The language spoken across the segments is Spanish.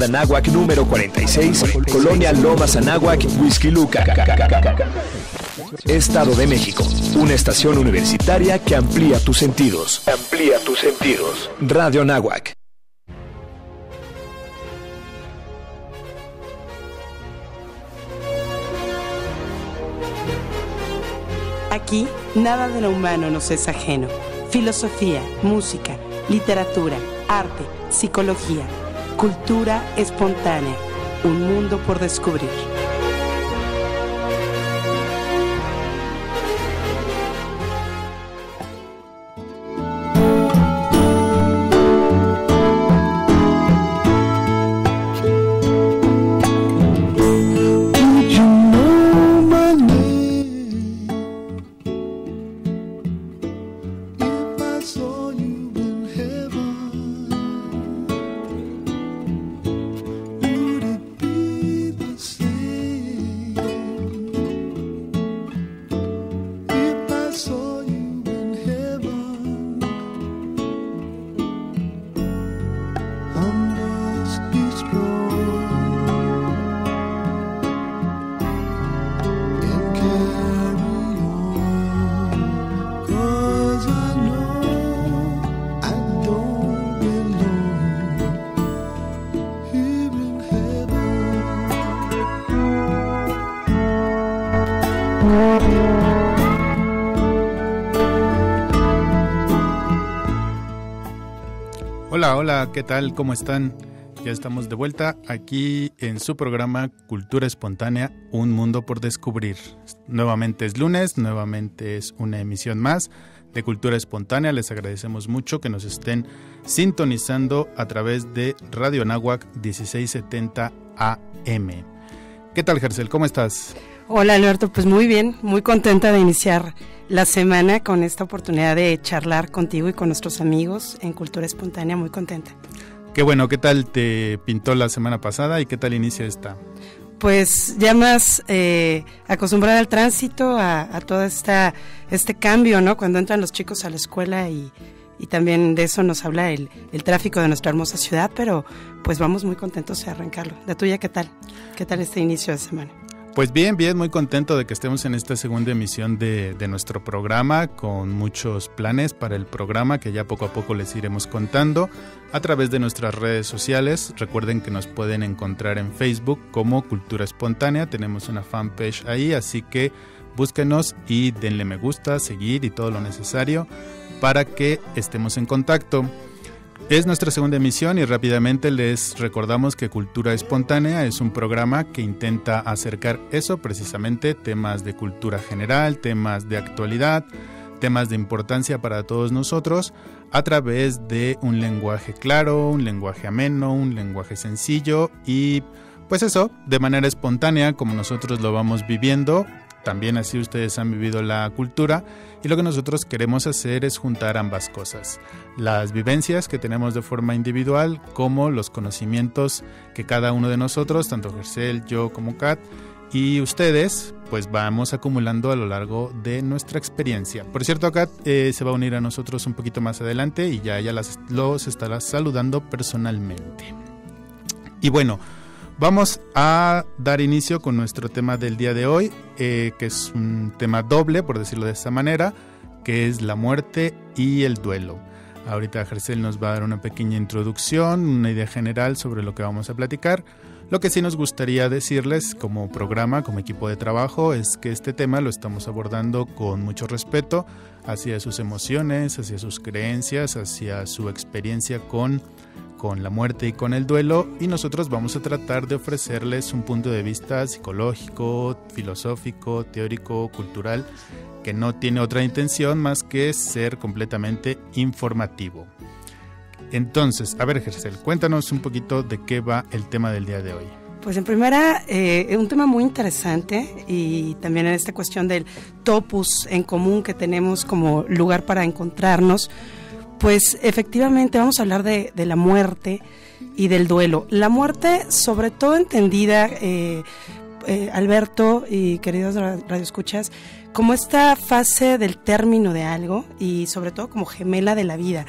Anáhuac número 46, Colonia Lomas Anáhuac, Huixquiluca, Estado de México. Una estación universitaria que amplía tus sentidos. Amplía tus sentidos. Radio Anáhuac. Aquí, nada de lo humano nos es ajeno. Filosofía, música, literatura, arte, psicología, cultura espontánea. Un mundo por descubrir. Hola, ¿qué tal? ¿Cómo están? Ya estamos de vuelta aquí en su programa Cultura Espontánea, Un Mundo por Descubrir. Nuevamente es lunes, nuevamente es una emisión más de Cultura Espontánea. Les agradecemos mucho que nos estén sintonizando a través de Radio Anáhuac 1670 AM. ¿Qué tal, Gercel? ¿Cómo estás? Hola, Alberto, pues muy bien, muy contenta de iniciar la semana con esta oportunidad de charlar contigo y con nuestros amigos en Cultura Espontánea, muy contenta. Qué bueno, ¿qué tal te pintó la semana pasada y qué tal inicia esta? Pues ya más acostumbrada al tránsito, a todo este cambio, ¿no? Cuando entran los chicos a la escuela y también de eso nos habla el tráfico de nuestra hermosa ciudad, pero pues vamos muy contentos de arrancarlo. ¿La tuya qué tal? ¿Qué tal este inicio de semana? Pues bien, muy contento de que estemos en esta segunda emisión de nuestro programa, con muchos planes para el programa que ya poco a poco les iremos contando a través de nuestras redes sociales. Recuerden que nos pueden encontrar en Facebook como Cultura Espontánea, tenemos una fanpage ahí, así que búsquenos y denle me gusta, seguir y todo lo necesario para que estemos en contacto. Es nuestra segunda emisión y rápidamente les recordamos que Cultura Espontánea es un programa que intenta acercar eso, precisamente temas de cultura general, temas de actualidad, temas de importancia para todos nosotros, a través de un lenguaje claro, un lenguaje ameno, un lenguaje sencillo y pues eso, de manera espontánea como nosotros lo vamos viviendo. También así ustedes han vivido la cultura y lo que nosotros queremos hacer es juntar ambas cosas, las vivencias que tenemos de forma individual como los conocimientos que cada uno de nosotros, tanto Gercel, yo como Kat y ustedes, pues vamos acumulando a lo largo de nuestra experiencia. Por cierto, Kat se va a unir a nosotros un poquito más adelante y ya ella los estará saludando personalmente. Y bueno, vamos a dar inicio con nuestro tema del día de hoy, que es un tema doble, por decirlo de esta manera, que es la muerte y el duelo. Ahorita Gercel nos va a dar una pequeña introducción, una idea general sobre lo que vamos a platicar. Lo que sí nos gustaría decirles como programa, como equipo de trabajo, es que este tema lo estamos abordando con mucho respeto hacia sus emociones, hacia sus creencias, hacia su experiencia con la muerte y con el duelo, y nosotros vamos a tratar de ofrecerles un punto de vista psicológico, filosófico, teórico, cultural, que no tiene otra intención más que ser completamente informativo. Entonces, a ver, Gercel, cuéntanos un poquito de qué va el tema del día de hoy. Pues en primera, un tema muy interesante y también en esta cuestión del topos en común que tenemos como lugar para encontrarnos. Pues efectivamente vamos a hablar de la muerte y del duelo. La muerte, sobre todo entendida, Alberto y queridos radioescuchas, como esta fase del término de algo y sobre todo como gemela de la vida.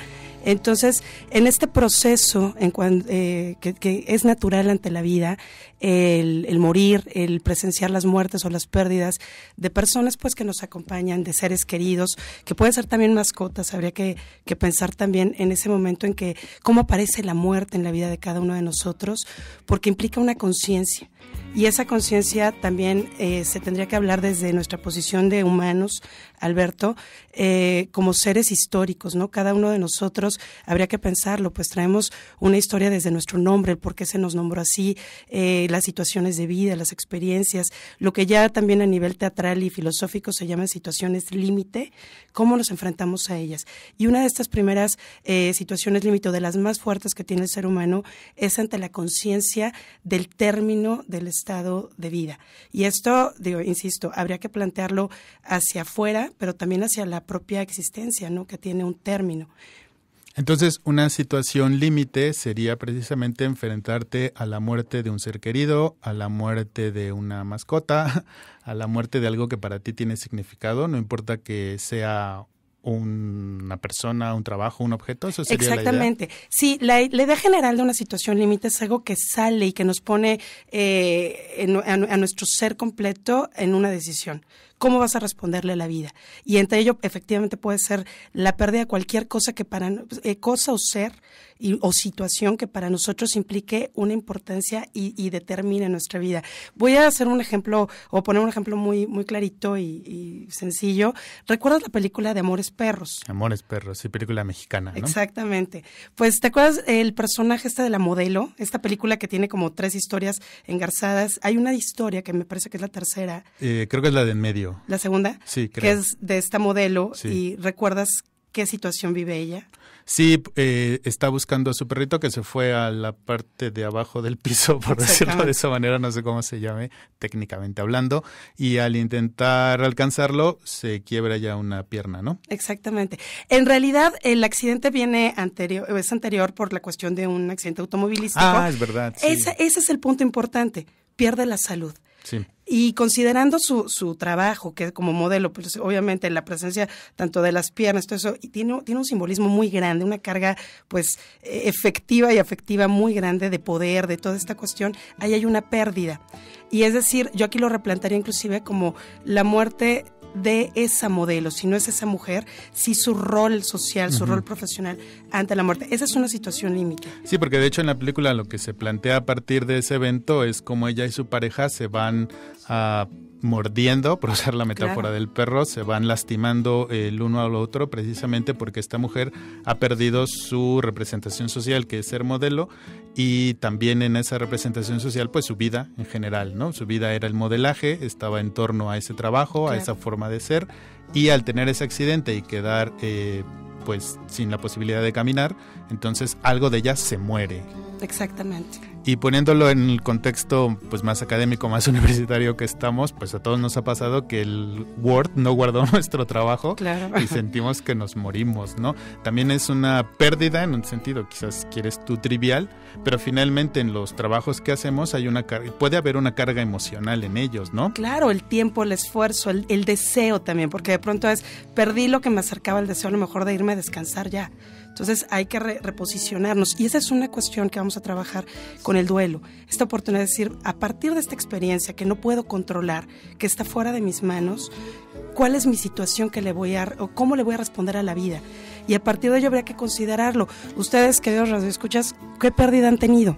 Entonces, en este proceso que es natural ante la vida, el morir, el presenciar las muertes o las pérdidas de personas pues que nos acompañan, de seres queridos, que pueden ser también mascotas, habría que pensar también en ese momento en que cómo aparece la muerte en la vida de cada uno de nosotros, porque implica una conciencia. Y esa conciencia también se tendría que hablar desde nuestra posición de humanos, Alberto, como seres históricos, ¿no? Cada uno de nosotros habría que pensarlo, pues traemos una historia desde nuestro nombre, el por qué se nos nombró así, las situaciones de vida, las experiencias, lo que ya también a nivel teatral y filosófico se llaman situaciones límite, cómo nos enfrentamos a ellas. Y una de estas primeras situaciones límite, o de las más fuertes que tiene el ser humano, es ante la conciencia del término del estado de vida. Y esto, insisto, habría que plantearlo hacia afuera, pero también hacia la propia existencia, ¿no? Que tiene un término. Entonces, una situación límite sería precisamente enfrentarte a la muerte de un ser querido, a la muerte de una mascota, a la muerte de algo que para ti tiene significado, no importa que sea una persona, un trabajo, un objeto, eso sería exactamente. La idea. Sí, la idea general de una situación límite es algo que sale y que nos pone a nuestro ser completo en una decisión. ¿Cómo vas a responderle a la vida? Y entre ello, efectivamente, puede ser la pérdida de cualquier cosa que cosa o ser o situación que para nosotros implique una importancia y determine nuestra vida. Voy a hacer un ejemplo, o poner un ejemplo muy, muy clarito y sencillo. ¿Recuerdas la película de Amores Perros? Amores Perros, sí, película mexicana, ¿no? Exactamente. Pues, ¿te acuerdas el personaje de la modelo? Esta película que tiene como 3 historias engarzadas. Hay una historia que me parece que es la tercera. Creo que es la de en medio. ¿La segunda? Sí, creo. Que es de esta modelo. Sí. ¿Y recuerdas qué situación vive ella? Sí, está buscando a su perrito que se fue a la parte de abajo del piso, por decirlo de esa manera, no sé cómo se llame técnicamente hablando, y al intentar alcanzarlo se quiebra ya una pierna, ¿no? Exactamente. En realidad el accidente es anterior por la cuestión de un accidente automovilístico. Ah, es verdad. Sí. Ese es el punto importante, pierde la salud. Sí. Y considerando su trabajo, que como modelo, pues obviamente la presencia tanto de las piernas, todo eso, y tiene un simbolismo muy grande, una carga pues efectiva y afectiva muy grande de poder, de toda esta cuestión, ahí hay una pérdida. Y es decir, yo aquí lo replantearía inclusive como la muerte de esa modelo, si no es esa mujer, si su rol social, su rol profesional ante la muerte. Esa es una situación límite. Sí, porque de hecho en la película lo que se plantea a partir de ese evento es cómo ella y su pareja se van mordiendo, por usar la metáfora del perro, se van lastimando el uno al otro precisamente porque esta mujer ha perdido su representación social, que es ser modelo, y también en esa representación social pues su vida en general, ¿no? Su vida era el modelaje, estaba en torno a ese trabajo, a esa forma de ser, y al tener ese accidente y quedar pues sin la posibilidad de caminar, entonces algo de ella se muere. Exactamente. Y poniéndolo en el contexto pues más académico, más universitario que estamos, pues a todos nos ha pasado que el Word no guardó nuestro trabajo. Claro. Y sentimos que nos morimos, ¿no? También es una pérdida en un sentido, quizás quieres tú trivial, pero finalmente en los trabajos que hacemos hay puede haber una carga emocional en ellos, ¿no? Claro, el tiempo, el esfuerzo, el deseo también, porque de pronto perdí lo que me acercaba al deseo a lo mejor de irme a descansar ya. Entonces hay que reposicionarnos, y esa es una cuestión que vamos a trabajar con el duelo. Esta oportunidad de decir, a partir de esta experiencia que no puedo controlar, que está fuera de mis manos, ¿cuál es mi situación o cómo le voy a responder a la vida? Y a partir de ello habría que considerarlo. Ustedes, queridos radioescuchas, ¿qué pérdida han tenido?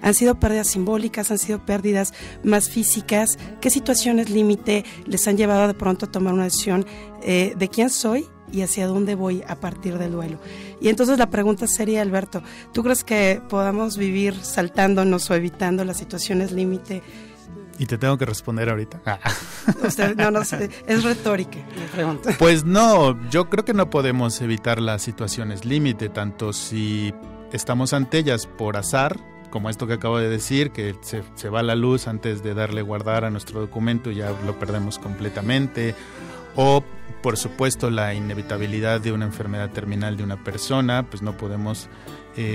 ¿Han sido pérdidas simbólicas? ¿Han sido pérdidas más físicas? ¿Qué situaciones límite les han llevado de pronto a tomar una decisión de quién soy y hacia dónde voy a partir del duelo? Y entonces la pregunta sería, Alberto, ¿tú crees que podamos vivir saltándonos o evitando las situaciones límite? ¿Y te tengo que responder ahorita? Usted, no sé, es retórica la pregunta. Pues no, yo creo que no podemos evitar las situaciones límite, tanto si estamos ante ellas por azar, como esto que acabo de decir, que se va la luz antes de darle guardar a nuestro documento y ya lo perdemos completamente, o por supuesto la inevitabilidad de una enfermedad terminal de una persona, pues no podemos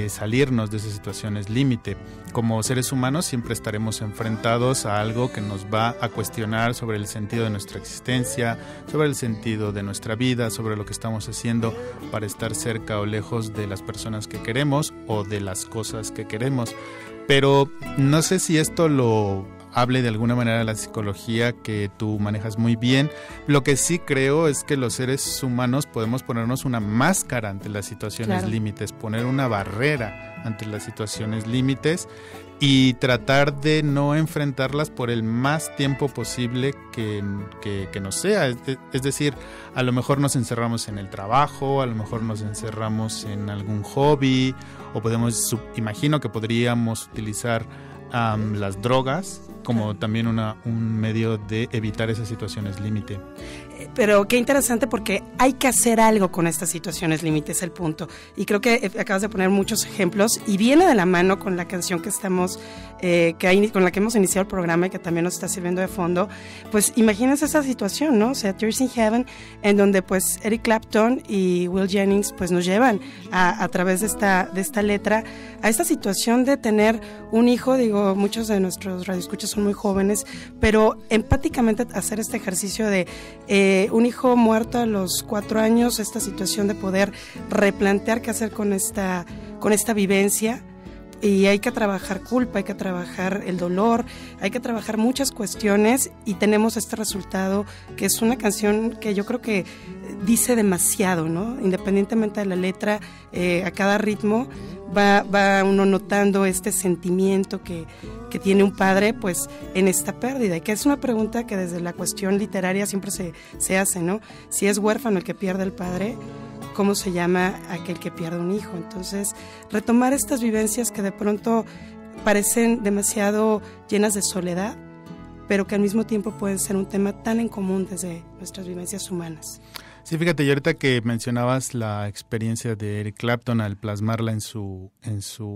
salirnos de esas situaciones límite. Como seres humanos siempre estaremos enfrentados a algo que nos va a cuestionar sobre el sentido de nuestra existencia, sobre el sentido de nuestra vida, sobre lo que estamos haciendo para estar cerca o lejos de las personas que queremos o de las cosas que queremos. Pero no sé si esto lo hable de alguna manera la psicología que tú manejas muy bien. Lo que sí creo es que los seres humanos podemos ponernos una máscara ante las situaciones límites, poner una barrera ante las situaciones límites y tratar de no enfrentarlas por el más tiempo posible que nos sea. Es decir, a lo mejor nos encerramos en el trabajo, a lo mejor nos encerramos en algún hobby, o imagino que podríamos utilizar las drogas como también un medio de evitar esas situaciones límite. Pero qué interesante, porque hay que hacer algo con estas situaciones límite, es el punto. Y creo que acabas de poner muchos ejemplos y viene de la mano con la canción que estamos, con la que hemos iniciado el programa y que también nos está sirviendo de fondo. Pues imagínense esa situación, ¿no? O sea, Tears in Heaven, en donde pues Eric Clapton y Will Jennings pues nos llevan a través de esta letra a esta situación de tener un hijo. Digo, muchos de nuestros radioescuchas son muy jóvenes, pero empáticamente hacer este ejercicio de un hijo muerto a los 4 años, esta situación de poder replantear qué hacer con esta vivencia. Y hay que trabajar culpa, hay que trabajar el dolor, hay que trabajar muchas cuestiones, y tenemos este resultado que es una canción que yo creo que dice demasiado, ¿no? Independientemente de la letra, a cada ritmo va uno notando este sentimiento que tiene un padre pues en esta pérdida, y que es una pregunta que desde la cuestión literaria siempre se hace, ¿no? Si es huérfano el que pierde el padre, ¿cómo se llama aquel que pierde un hijo? Entonces, retomar estas vivencias que de pronto parecen demasiado llenas de soledad, pero que al mismo tiempo pueden ser un tema tan en común desde nuestras vivencias humanas. Sí, fíjate, y ahorita que mencionabas la experiencia de Eric Clapton al plasmarla en su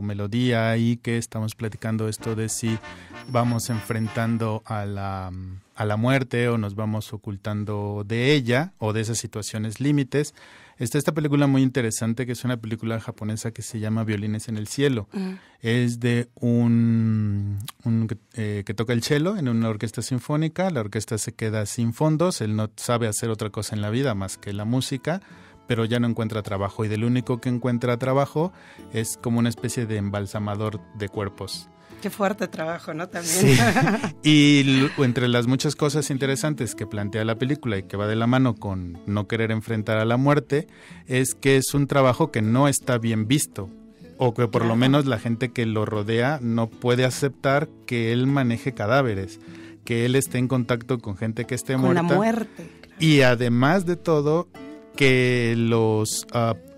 melodía, y que estamos platicando esto de si vamos enfrentando a la muerte o nos vamos ocultando de ella o de esas situaciones límites. Está esta película muy interesante, que es una película japonesa que se llama Violines en el cielo. Es de un que toca el cello en una orquesta sinfónica. La orquesta se queda sin fondos, él no sabe hacer otra cosa en la vida más que la música, pero ya no encuentra trabajo, y del único que encuentra trabajo es como una especie de embalsamador de cuerpos. Qué fuerte trabajo, ¿no? También. Sí. Y entre las muchas cosas interesantes que plantea la película y que va de la mano con no querer enfrentar a la muerte, es que es un trabajo que no está bien visto, o que por lo menos la gente que lo rodea no puede aceptar que él maneje cadáveres, que él esté en contacto con gente que esté muerta. Con la muerte. Claro. Y además de todo, que los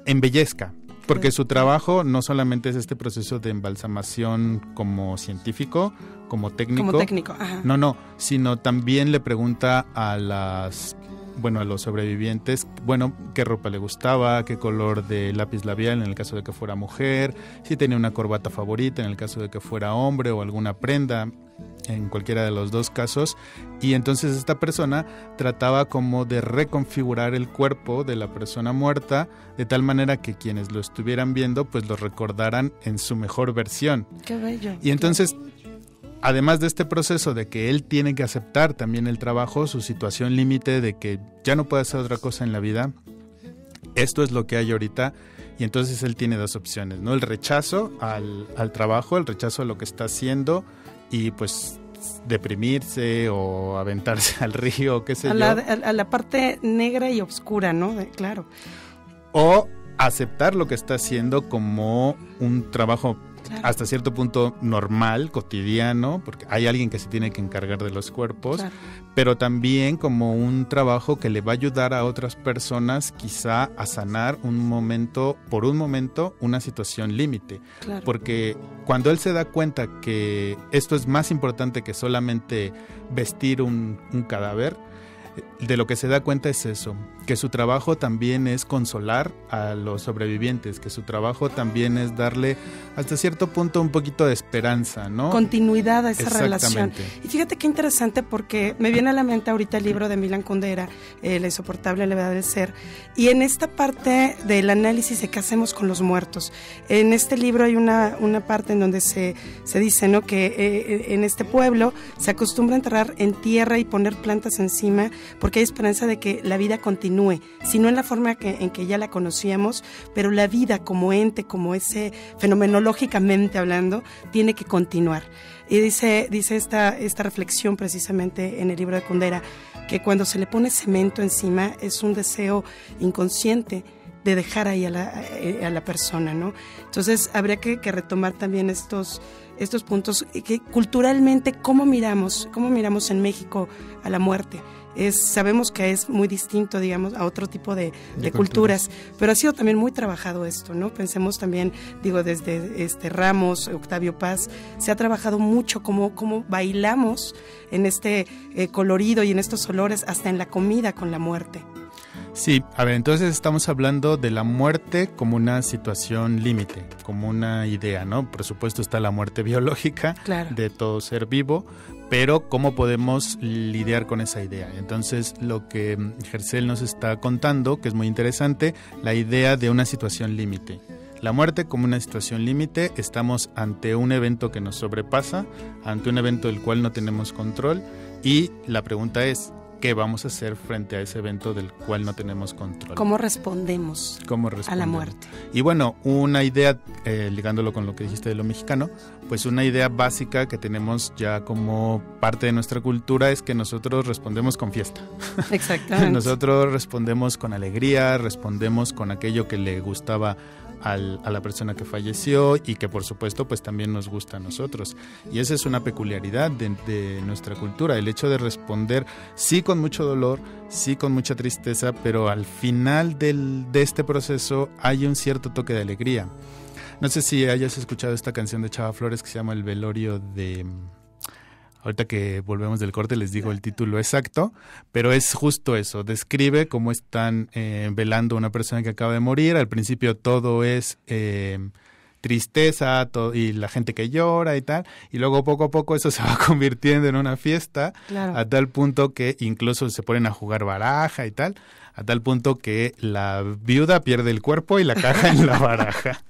embellezca. Porque su trabajo no solamente es este proceso de embalsamación como científico, como técnico. Ajá. No, sino también le pregunta a los sobrevivientes, qué ropa le gustaba, qué color de lápiz labial en el caso de que fuera mujer, si tenía una corbata favorita en el caso de que fuera hombre, o alguna prenda, en cualquiera de los dos casos. Y entonces esta persona trataba como de reconfigurar el cuerpo de la persona muerta de tal manera que quienes lo estuvieran viendo pues lo recordaran en su mejor versión. Qué bello. Y entonces, además de este proceso de que él tiene que aceptar también el trabajo, su situación límite de que ya no puede hacer otra cosa en la vida, esto es lo que hay ahorita. Y entonces él tiene dos opciones, ¿no? El rechazo al trabajo, el rechazo a lo que está haciendo, y pues deprimirse o aventarse al río, qué sé yo. A la parte negra y oscura, ¿no? Claro. O aceptar lo que está haciendo como un trabajo hasta cierto punto normal, cotidiano, porque hay alguien que se tiene que encargar de los cuerpos, pero también como un trabajo que le va a ayudar a otras personas quizá a sanar por un momento, una situación límite. Porque cuando él se da cuenta que esto es más importante que solamente vestir un cadáver, de lo que se da cuenta es eso, que su trabajo también es consolar a los sobrevivientes, que su trabajo también es darle hasta cierto punto un poquito de esperanza, ¿no? Continuidad a esa relación. Y fíjate qué interesante, porque me viene a la mente ahorita el libro de Milan Kundera, La insoportable levedad del ser, y en esta parte del análisis de qué hacemos con los muertos. En este libro hay una parte en donde se dice, ¿no?, que en este pueblo se acostumbra a enterrar en tierra y poner plantas encima, porque hay esperanza de que la vida continúe, si no en la forma en que ya la conocíamos, pero la vida como ente, como ese fenomenológicamente hablando, tiene que continuar. Y dice esta reflexión precisamente en el libro de Kundera, que cuando se le pone cemento encima es un deseo inconsciente de dejar ahí a la persona, ¿no? Entonces habría que retomar también estos puntos, que culturalmente cómo miramos en México a la muerte. Sabemos que es muy distinto, digamos, a otro tipo de culturas, pero ha sido también muy trabajado esto, ¿no? Pensemos también, desde Ramos, Octavio Paz, se ha trabajado mucho cómo bailamos en este colorido y en estos olores, hasta en la comida con la muerte. Sí, a ver, entonces estamos hablando de la muerte como una situación límite, como una idea, ¿no? Por supuesto está la muerte biológica, claro, de todo ser vivo, pero ¿cómo podemos lidiar con esa idea? Entonces, lo que Gercel nos está contando, que es muy interesante, la idea de una situación límite. La muerte como una situación límite, estamos ante un evento que nos sobrepasa, ante un evento del cual no tenemos control, y la pregunta es, ¿qué vamos a hacer frente a ese evento del cual no tenemos control? ¿Cómo respondemos a la muerte? Y bueno, una idea, ligándolo con lo que dijiste de lo mexicano, pues una idea básica que tenemos ya como parte de nuestra cultura es que nosotros respondemos con fiesta. Exactamente. Nosotros respondemos con alegría, respondemos con aquello que le gustaba a la persona que falleció y que por supuesto pues también nos gusta a nosotros, y esa es una peculiaridad de nuestra cultura, el hecho de responder sí con mucho dolor, sí con mucha tristeza, pero al final de este proceso hay un cierto toque de alegría. No sé si hayas escuchado esta canción de Chava Flores que se llama El velorio de... Ahorita que volvemos del corte les digo el título exacto, pero es justo eso, describe cómo están velando a una persona que acaba de morir. Al principio todo es tristeza y la gente que llora y tal, y luego poco a poco eso se va convirtiendo en una fiesta, claro, a tal punto que incluso se ponen a jugar baraja y tal, a tal punto que la viuda pierde el cuerpo y la caja en la baraja.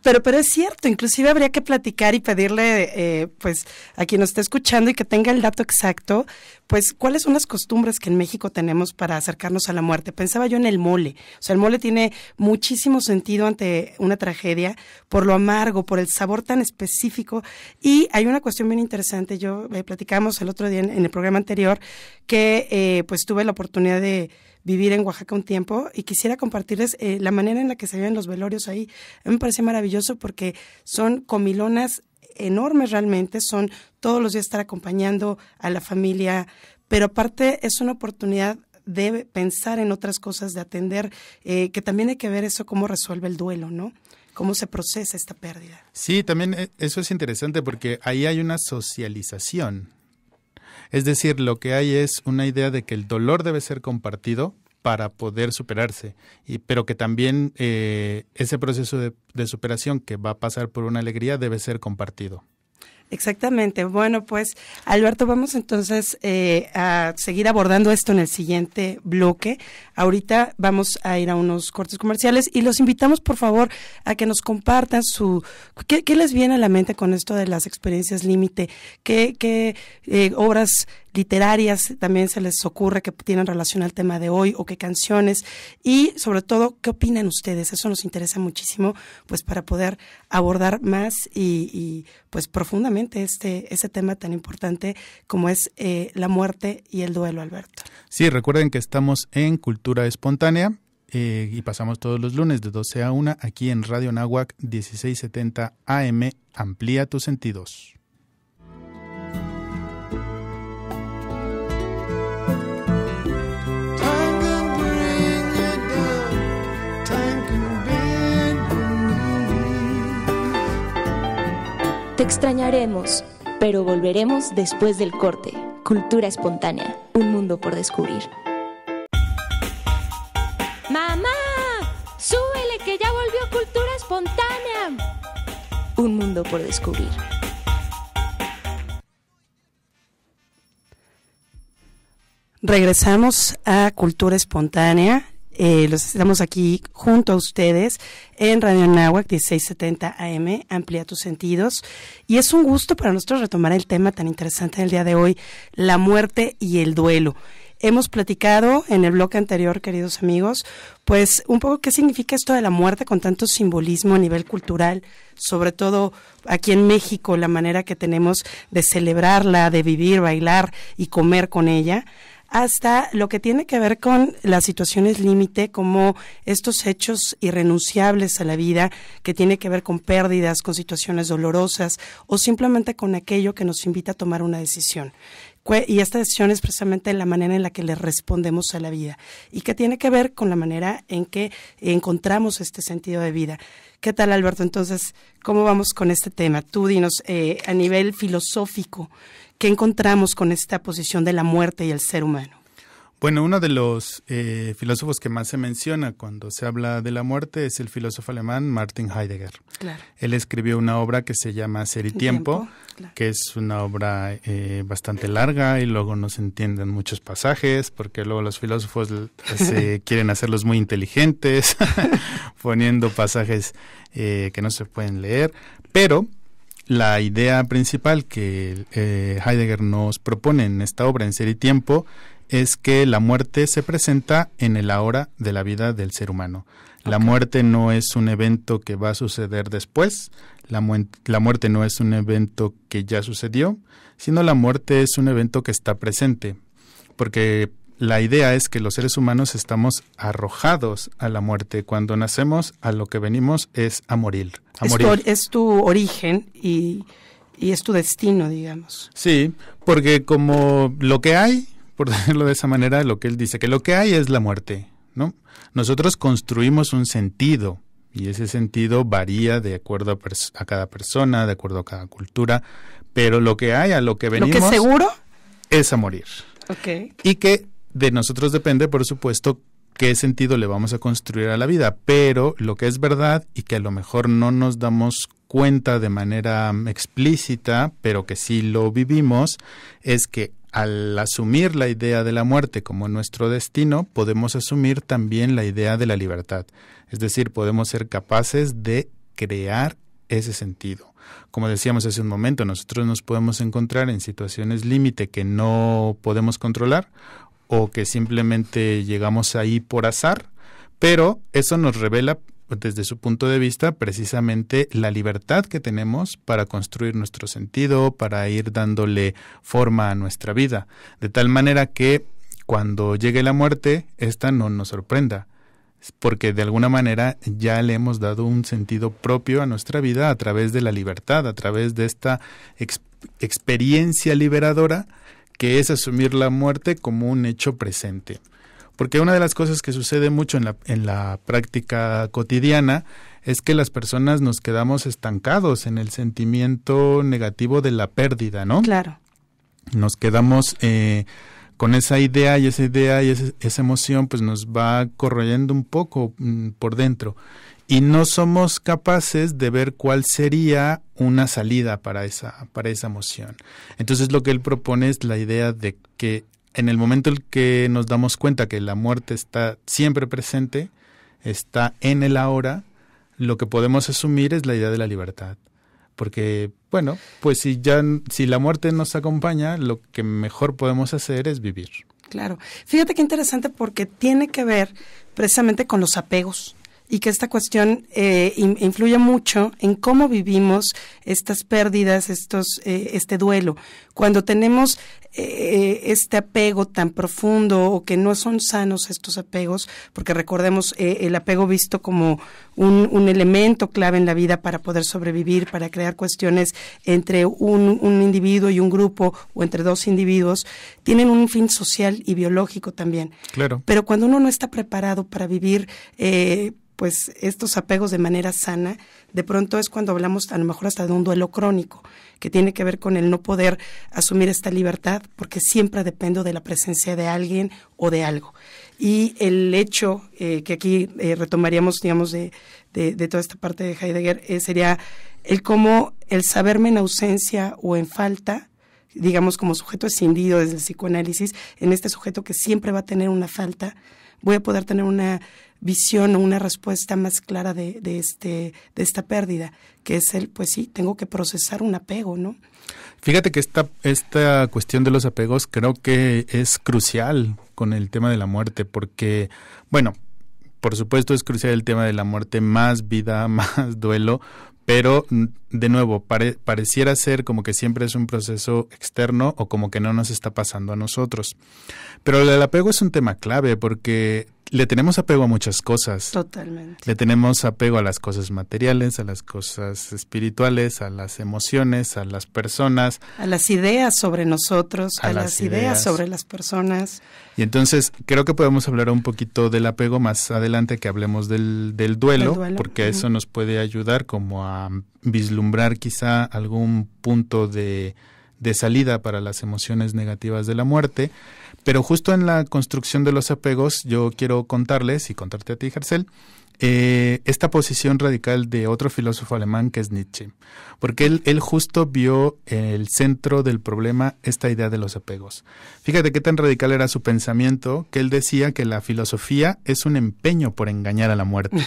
Pero es cierto, inclusive habría que platicar y pedirle pues a quien nos esté escuchando y que tenga el dato exacto, pues cuáles son las costumbres que en México tenemos para acercarnos a la muerte. Pensaba yo en el mole, o sea, el mole tiene muchísimo sentido ante una tragedia por lo amargo, por el sabor tan específico, y hay una cuestión bien interesante. Yo platicamos el otro día en el programa anterior que pues tuve la oportunidad de vivir en Oaxaca un tiempo y quisiera compartirles la manera en la que se viven los velorios ahí. A mí me parece maravilloso porque son comilonas enormes realmente, son todos los días estar acompañando a la familia, pero aparte es una oportunidad de pensar en otras cosas, de atender, que también hay que ver eso, cómo resuelve el duelo, ¿no? Cómo se procesa esta pérdida. Sí, también eso es interesante porque ahí hay una socialización. Es decir, lo que hay es una idea de que el dolor debe ser compartido para poder superarse, pero que también ese proceso de superación que va a pasar por una alegría debe ser compartido. Exactamente. Bueno, pues Alberto, vamos entonces a seguir abordando esto en el siguiente bloque. Ahorita vamos a ir a unos cortes comerciales y los invitamos, por favor, a que nos compartan qué les viene a la mente con esto de las experiencias límite, qué obras literarias también se les ocurre que tienen relación al tema de hoy, o qué canciones, y sobre todo, ¿qué opinan ustedes? Eso nos interesa muchísimo, pues para poder abordar más y pues profundamente ese tema tan importante como es la muerte y el duelo, Alberto. Sí, recuerden que estamos en Cultura Espontánea y pasamos todos los lunes de 12 a 1 aquí en Radio Náhuac 1670 AM. Amplía tus sentidos. Te extrañaremos, pero volveremos después del corte. Cultura Espontánea, un mundo por descubrir. espontánea. Un mundo por descubrir. Regresamos a Cultura Espontánea. Los estamos aquí junto a ustedes en Radio Anáhuac 1670 AM, Amplía tus sentidos. Y es un gusto para nosotros retomar el tema tan interesante del día de hoy, la muerte y el duelo. Hemos platicado en el bloque anterior, queridos amigos, pues un poco qué significa esto de la muerte con tanto simbolismo a nivel cultural, sobre todo aquí en México, la manera que tenemos de celebrarla, de vivir, bailar y comer con ella, hasta lo que tiene que ver con las situaciones límite, como estos hechos irrenunciables a la vida, que tiene que ver con pérdidas, con situaciones dolorosas, o simplemente con aquello que nos invita a tomar una decisión. Y esta decisión es precisamente la manera en la que le respondemos a la vida, y que tiene que ver con la manera en que encontramos este sentido de vida. ¿Qué tal, Alberto? Entonces, ¿cómo vamos con este tema? Tú dinos, a nivel filosófico, ¿qué encontramos con esta posición de la muerte y el ser humano? Bueno, uno de los filósofos que más se menciona cuando se habla de la muerte es el filósofo alemán Martin Heidegger. Claro. Él escribió una obra que se llama Ser y Tiempo, claro, que es una obra bastante larga y luego no se entienden muchos pasajes porque luego los filósofos quieren hacerlos muy inteligentes, poniendo pasajes que no se pueden leer, pero la idea principal que Heidegger nos propone en esta obra, en Ser y Tiempo, es que la muerte se presenta en el ahora de la vida del ser humano. Okay. La muerte no es un evento que va a suceder después, la muerte no es un evento que ya sucedió, sino la muerte es un evento que está presente, porque la idea es que los seres humanos estamos arrojados a la muerte. Cuando nacemos, a lo que venimos es a morir. Es tu origen y es tu destino, digamos. Sí, porque como lo que hay, por decirlo de esa manera, lo que él dice, que lo que hay es la muerte, ¿no? Nosotros construimos un sentido y ese sentido varía de acuerdo a cada persona, de acuerdo a cada cultura, pero lo que hay, a lo que venimos, ¿lo que es seguro? Es a morir. Okay. Y que de nosotros depende, por supuesto, qué sentido le vamos a construir a la vida, pero lo que es verdad y que a lo mejor no nos damos cuenta de manera explícita, pero que sí lo vivimos, es que al asumir la idea de la muerte como nuestro destino, podemos asumir también la idea de la libertad. Es decir, podemos ser capaces de crear ese sentido. Como decíamos hace un momento, nosotros nos podemos encontrar en situaciones límite que no podemos controlar o que simplemente llegamos ahí por azar, pero eso nos revela desde su punto de vista precisamente la libertad que tenemos para construir nuestro sentido, para ir dándole forma a nuestra vida, de tal manera que cuando llegue la muerte, esta no nos sorprenda, porque de alguna manera ya le hemos dado un sentido propio a nuestra vida a través de la libertad, a través de esta experiencia liberadora que es asumir la muerte como un hecho presente. Porque una de las cosas que sucede mucho en la práctica cotidiana es que las personas nos quedamos estancados en el sentimiento negativo de la pérdida, ¿no? Claro. Nos quedamos con esa idea y esa emoción pues nos va corroyendo un poco por dentro y no somos capaces de ver cuál sería una salida para esa emoción. Entonces lo que él propone es la idea de que en el momento en que nos damos cuenta que la muerte está siempre presente, está en el ahora, lo que podemos asumir es la idea de la libertad. Porque, bueno, pues si la muerte nos acompaña, lo que mejor podemos hacer es vivir. Claro. Fíjate qué interesante porque tiene que ver precisamente con los apegos. Y que esta cuestión influye mucho en cómo vivimos estas pérdidas, este duelo. Cuando tenemos este apego tan profundo o que no son sanos estos apegos, porque recordemos el apego visto como un elemento clave en la vida para poder sobrevivir, para crear cuestiones entre un individuo y un grupo o entre dos individuos, tienen un fin social y biológico también. Claro. Pero cuando uno no está preparado para vivir pues estos apegos de manera sana, de pronto es cuando hablamos a lo mejor hasta de un duelo crónico, que tiene que ver con el no poder asumir esta libertad, porque siempre dependo de la presencia de alguien o de algo. Y el hecho que aquí retomaríamos, digamos, de toda esta parte de Heidegger, sería el cómo el saberme en ausencia o en falta, digamos como sujeto escindido desde el psicoanálisis, en este sujeto que siempre va a tener una falta, voy a poder tener una visión o una respuesta más clara de esta pérdida, que es pues sí, tengo que procesar un apego, ¿no? Fíjate que esta cuestión de los apegos creo que es crucial con el tema de la muerte, porque, bueno, por supuesto es crucial el tema de la muerte, más vida, más duelo, pero de nuevo, pareciera ser como que siempre es un proceso externo o como que no nos está pasando a nosotros. Pero el apego es un tema clave porque le tenemos apego a muchas cosas. Totalmente. Le tenemos apego a las cosas materiales, a las cosas espirituales, a las emociones, a las personas. A las ideas sobre nosotros, a las ideas sobre las personas. Y entonces creo que podemos hablar un poquito del apego más adelante que hablemos del duelo, porque eso nos puede ayudar como a vislumbrar quizá algún punto de salida para las emociones negativas de la muerte. Pero justo en la construcción de los apegos yo quiero contarles y contarte a ti, Hercel, esta posición radical de otro filósofo alemán que es Nietzsche, porque él justo vio en el centro del problema esta idea de los apegos. Fíjate qué tan radical era su pensamiento, que él decía que la filosofía es un empeño por engañar a la muerte.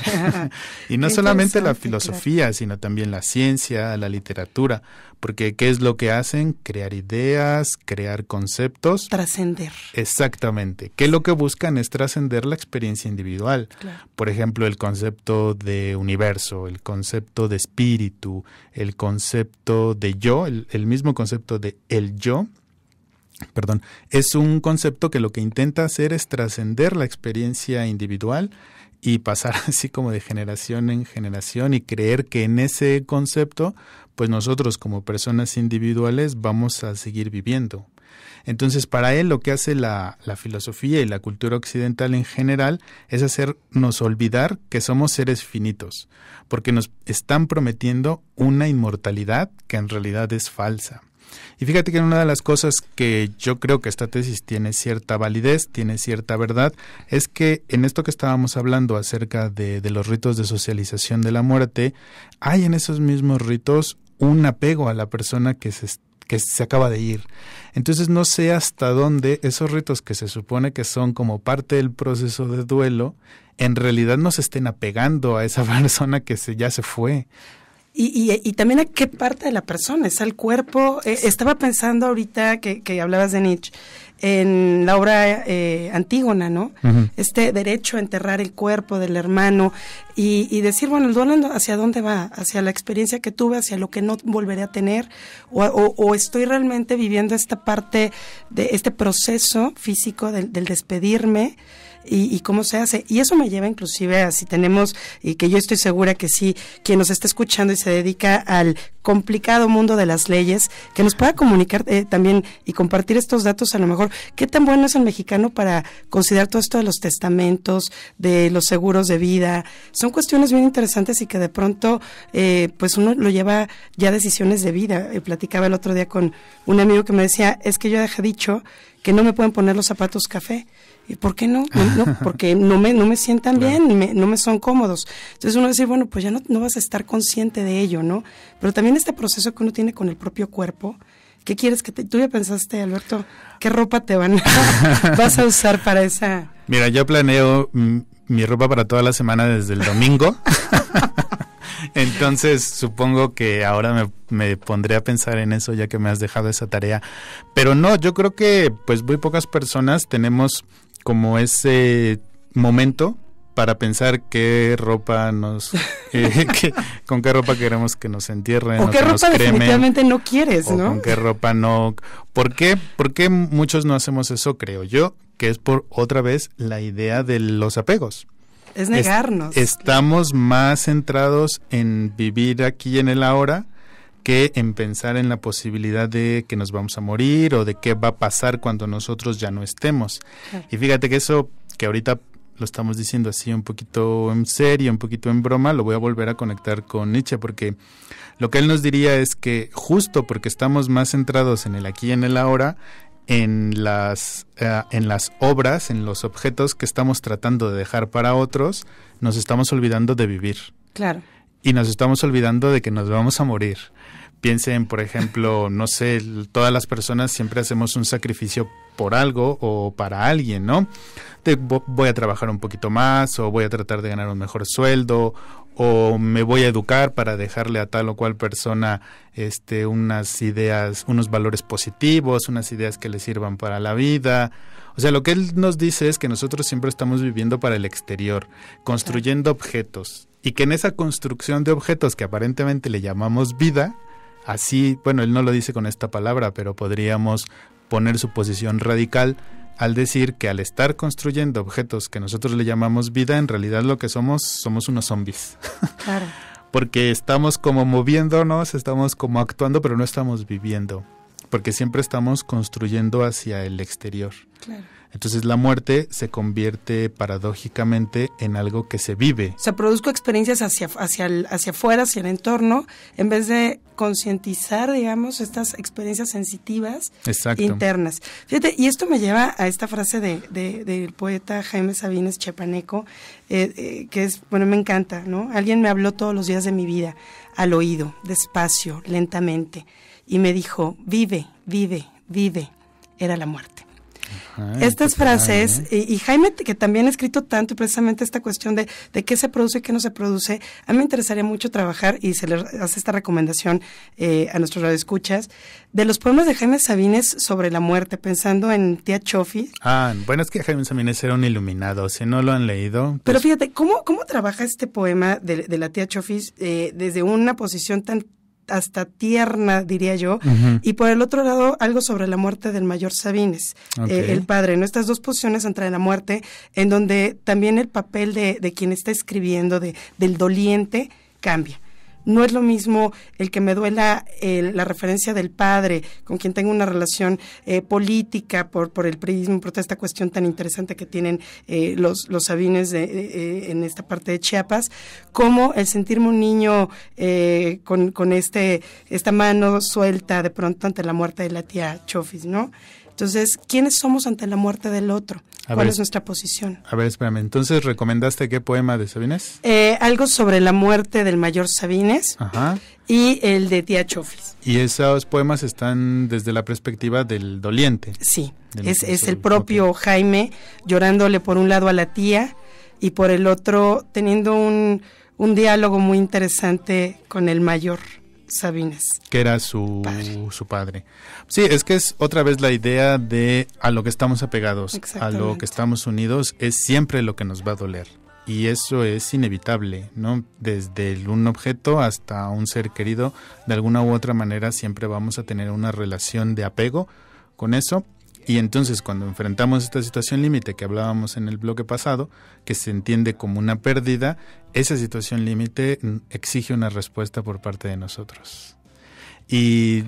Y no solamente la filosofía, claro, sino también la ciencia, la literatura, porque ¿qué es lo que hacen? Crear ideas, crear conceptos. Trascender. Exactamente. Que lo que buscan es trascender la experiencia individual. Claro. Por ejemplo, el concepto de universo, el concepto de espíritu, el concepto de yo, el mismo concepto de el yo, es un concepto que lo que intenta hacer es trascender la experiencia individual y pasar así como de generación en generación y creer que en ese concepto, pues nosotros como personas individuales vamos a seguir viviendo. Entonces, para él lo que hace la filosofía y la cultura occidental en general es hacernos olvidar que somos seres finitos, porque nos están prometiendo una inmortalidad que en realidad es falsa. Y fíjate que una de las cosas que yo creo que esta tesis tiene cierta validez, tiene cierta verdad, es que en esto que estábamos hablando acerca de los ritos de socialización de la muerte, hay en esos mismos ritos un apego a la persona que se acaba de ir. Entonces no sé hasta dónde esos ritos que se supone que son como parte del proceso de duelo, en realidad nos estén apegando a esa persona que ya se fue. Y también a qué parte de la persona, es al cuerpo. Estaba pensando ahorita que hablabas de Nietzsche, en la obra Antígona, ¿no? Uh-huh. Este derecho a enterrar el cuerpo del hermano y decir, bueno, el duelo hacia dónde va, hacia la experiencia que tuve, hacia lo que no volveré a tener, o estoy realmente viviendo esta parte de este proceso físico del despedirme. Y cómo se hace, y eso me lleva inclusive a si tenemos, y que yo estoy segura que sí, quien nos está escuchando y se dedica al complicado mundo de las leyes, que nos pueda comunicar también y compartir estos datos, a lo mejor, qué tan bueno es el mexicano para considerar todo esto de los testamentos, de los seguros de vida. Son cuestiones bien interesantes y que de pronto pues uno lo lleva ya a decisiones de vida. Platicaba el otro día con un amigo que me decía, es que yo dejé dicho que no me pueden poner los zapatos café. ¿Y por qué no? No, porque no me sientan bien, no me son cómodos. Entonces uno dice, bueno, pues ya no vas a estar consciente de ello, ¿no? Pero también este proceso que uno tiene con el propio cuerpo. ¿Qué quieres tú ya pensaste, Alberto? ¿Qué ropa te vas a usar para esa? Mira, yo planeo mi ropa para toda la semana desde el domingo. Entonces supongo que ahora me pondré a pensar en eso ya que me has dejado esa tarea. Pero no, yo creo que pues muy pocas personas tenemos como ese momento para pensar qué ropa con qué ropa queremos que nos entierren o qué ropa nos cremen, definitivamente no quieres, ¿no? Con qué ropa no. ¿Por qué muchos no hacemos eso? Creo yo que es por otra vez la idea de los apegos. Es negarnos. Estamos más centrados en vivir aquí en el ahora que en pensar en la posibilidad de que nos vamos a morir o de qué va a pasar cuando nosotros ya no estemos. Y fíjate que eso que ahorita lo estamos diciendo así un poquito en serio, un poquito en broma, lo voy a volver a conectar con Nietzsche, porque lo que él nos diría es que justo porque estamos más centrados en el aquí y en el ahora, en las obras, en los objetos que estamos tratando de dejar para otros, nos estamos olvidando de vivir. Claro. Y nos estamos olvidando de que nos vamos a morir. Piensen, por ejemplo, no sé, todas las personas siempre hacemos un sacrificio por algo o para alguien, ¿no? Voy a trabajar un poquito más, o voy a tratar de ganar un mejor sueldo, o me voy a educar para dejarle a tal o cual persona unas ideas, unos valores positivos, unas ideas que le sirvan para la vida. O sea, lo que él nos dice es que nosotros siempre estamos viviendo para el exterior, construyendo objetos, y que en esa construcción de objetos que aparentemente le llamamos vida, así, bueno, él no lo dice con esta palabra, pero podríamos poner su posición radical al decir que al estar construyendo objetos que nosotros le llamamos vida, en realidad lo que somos unos zombies. Claro. Porque estamos como moviéndonos, estamos como actuando, pero no estamos viviendo. Porque siempre estamos construyendo hacia el exterior. Claro. Entonces la muerte se convierte paradójicamente en algo que se vive. O sea, produzco experiencias hacia afuera, hacia el entorno, en vez de concientizar, digamos, estas experiencias sensitivas. Exacto. Internas. Fíjate, y esto me lleva a esta frase del poeta Jaime Sabines Chepaneco, que es, bueno, me encanta, ¿no? Alguien me habló todos los días de mi vida, al oído, despacio, lentamente, y me dijo, vive, vive, vive. Era la muerte. Estas frases, y Jaime, que también ha escrito tanto, y precisamente esta cuestión de qué se produce y qué no se produce, a mí me interesaría mucho trabajar, y se le hace esta recomendación a nuestros radioescuchas, de los poemas de Jaime Sabines sobre la muerte, pensando en Tía Chofis. Bueno, es que Jaime Sabines era un iluminado, si no lo han leído. Pues... Pero fíjate, ¿cómo trabaja este poema de la Tía Chofis desde una posición tan hasta tierna, diría yo, uh-huh. Y por el otro lado, algo sobre la muerte del mayor Sabines, okay. El padre, ¿no? Estas dos posiciones entre la muerte, en donde también el papel de quien está escribiendo, del doliente, cambia. No es lo mismo el que me duela la referencia del padre, con quien tengo una relación política por el priismo, por toda esta cuestión tan interesante que tienen los Sabines en esta parte de Chiapas, como el sentirme un niño con esta mano suelta de pronto ante la muerte de la tía Chofis, ¿no? Entonces, ¿quiénes somos ante la muerte del otro? ¿Cuál es nuestra posición? A ver, espérame. Entonces, ¿recomendaste qué poema de Sabines? Algo sobre la muerte del mayor Sabines. Ajá. Y el de tía Chofis. ¿Y esos poemas están desde la perspectiva del doliente? Sí, es el propio Jaime llorándole por un lado a la tía y por el otro teniendo un diálogo muy interesante con el mayor Sabines, que era su padre. Sí, es que es otra vez la idea de a lo que estamos apegados, a lo que estamos unidos, es siempre lo que nos va a doler. Y eso es inevitable, ¿no? Desde un objeto hasta un ser querido, de alguna u otra manera siempre vamos a tener una relación de apego con eso. Y entonces cuando enfrentamos esta situación límite que hablábamos en el bloque pasado, que se entiende como una pérdida, esa situación límite exige una respuesta por parte de nosotros. Y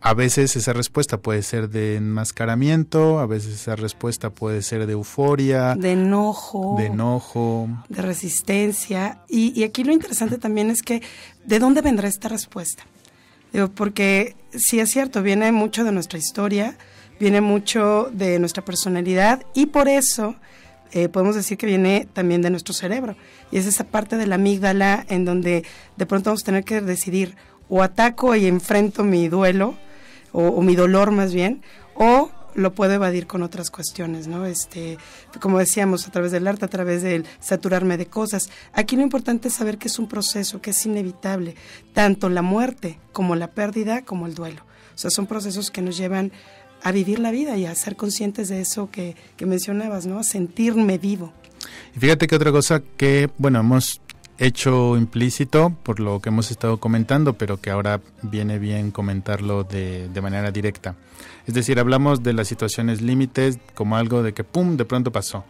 a veces esa respuesta puede ser de enmascaramiento, a veces esa respuesta puede ser de euforia, de enojo, de resistencia. Y aquí lo interesante también es que ¿de dónde vendrá esta respuesta? Porque sí es cierto, viene mucho de nuestra historia, viene mucho de nuestra personalidad y por eso podemos decir que viene también de nuestro cerebro. Y es esa parte de la amígdala en donde de pronto vamos a tener que decidir o ataco y enfrento mi duelo o mi dolor más bien, o lo puedo evadir con otras cuestiones, ¿no? Como decíamos, a través del arte, a través del saturarme de cosas. Aquí lo importante es saber que es un proceso, que es inevitable, tanto la muerte como la pérdida como el duelo. O sea, son procesos que nos llevan a vivir la vida y a ser conscientes de eso que mencionabas, ¿no? A sentirme vivo. Y fíjate que otra cosa que, bueno, hemos hecho implícito por lo que hemos estado comentando, pero que ahora viene bien comentarlo de manera directa. Es decir, hablamos de las situaciones límites como algo de que ¡pum!, de pronto pasó.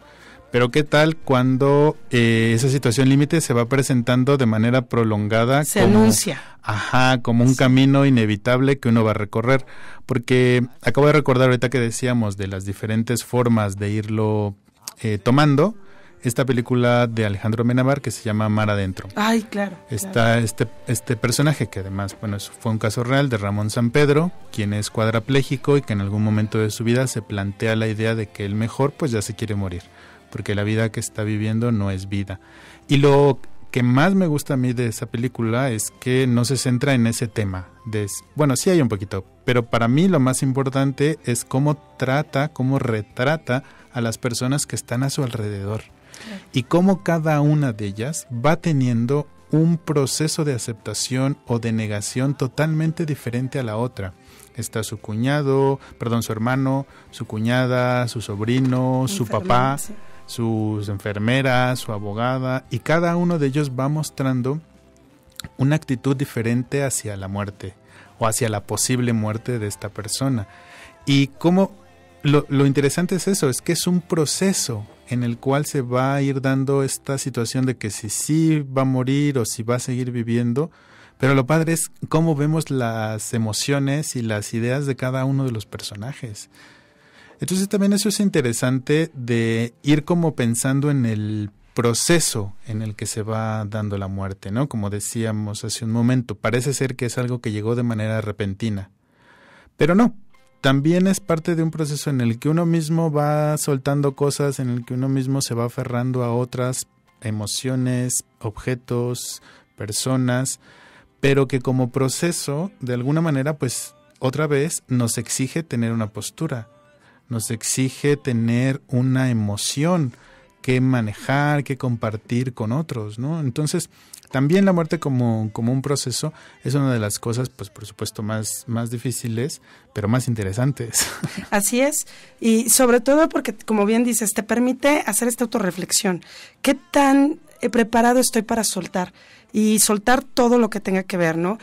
Pero ¿qué tal cuando esa situación límite se va presentando de manera prolongada? Se anuncia. Ajá, como un camino inevitable que uno va a recorrer. Porque acabo de recordar ahorita que decíamos de las diferentes formas de irlo tomando, esta película de Alejandro Amenábar que se llama Mar Adentro. Ay, claro. Está este personaje que además, bueno, fue un caso real de Ramón Sampedro, quien es cuadrapléjico y que en algún momento de su vida se plantea la idea de que el mejor pues ya se quiere morir, porque la vida que está viviendo no es vida. Y lo que más me gusta a mí de esa película es que no se centra en ese tema. Bueno, sí hay un poquito, pero para mí lo más importante es cómo retrata a las personas que están a su alrededor. Claro. Y cómo cada una de ellas va teniendo un proceso de aceptación o de negación totalmente diferente a la otra. Está su hermano, su cuñada, su sobrino, su papá, sí, sus enfermeras, su abogada, y cada uno de ellos va mostrando una actitud diferente hacia la muerte o hacia la posible muerte de esta persona. Y cómo lo interesante es eso, es que es un proceso en el cual se va a ir dando esta situación de que si sí va a morir o si va a seguir viviendo, pero lo padre es cómo vemos las emociones y las ideas de cada uno de los personajes. Entonces también eso es interesante de ir como pensando en el proceso en el que se va dando la muerte, ¿no? Como decíamos hace un momento, parece ser que es algo que llegó de manera repentina, pero no. También es parte de un proceso en el que uno mismo va soltando cosas, en el que uno mismo se va aferrando a otras emociones, objetos, personas, pero que como proceso, de alguna manera, pues otra vez nos exige tener una postura, nos exige tener una emoción que manejar, que compartir con otros, ¿no? Entonces, también la muerte como un proceso es una de las cosas, pues por supuesto, más difíciles, pero más interesantes. Así es, y sobre todo porque, como bien dices, te permite hacer esta autorreflexión. ¿Qué tan preparado estoy para soltar? Y soltar todo lo que tenga que ver, ¿no?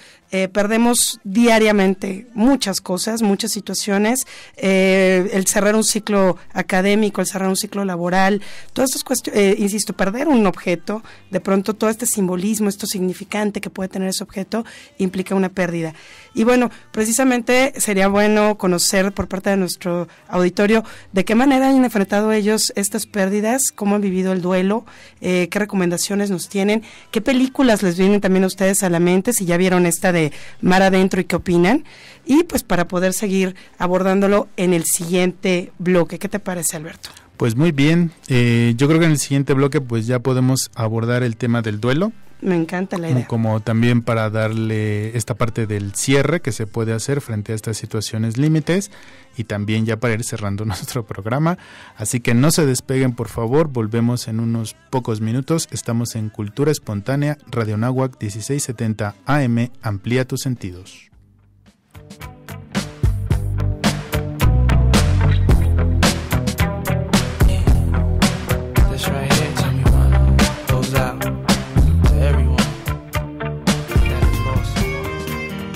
Perdemos diariamente muchas cosas, muchas situaciones, el cerrar un ciclo académico, el cerrar un ciclo laboral, todas estas cuestiones, insisto, perder un objeto, de pronto todo este simbolismo, esto significante que puede tener ese objeto, implica una pérdida. Y bueno, precisamente sería bueno conocer por parte de nuestro auditorio de qué manera han enfrentado ellos estas pérdidas, cómo han vivido el duelo, qué recomendaciones nos tienen, qué películas les vienen también a ustedes a la mente, si ya vieron esta de Mar Adentro y qué opinan, y pues para poder seguir abordándolo en el siguiente bloque. ¿Qué te parece, Alberto? Pues muy bien, yo creo que en el siguiente bloque pues ya podemos abordar el tema del duelo. Me encanta la idea. Como también para darle esta parte del cierre que se puede hacer frente a estas situaciones límites y también ya para ir cerrando nuestro programa. Así que no se despeguen, por favor, volvemos en unos pocos minutos. Estamos en Cultura Espontánea, Radio Anáhuac 1670 AM, amplía tus sentidos.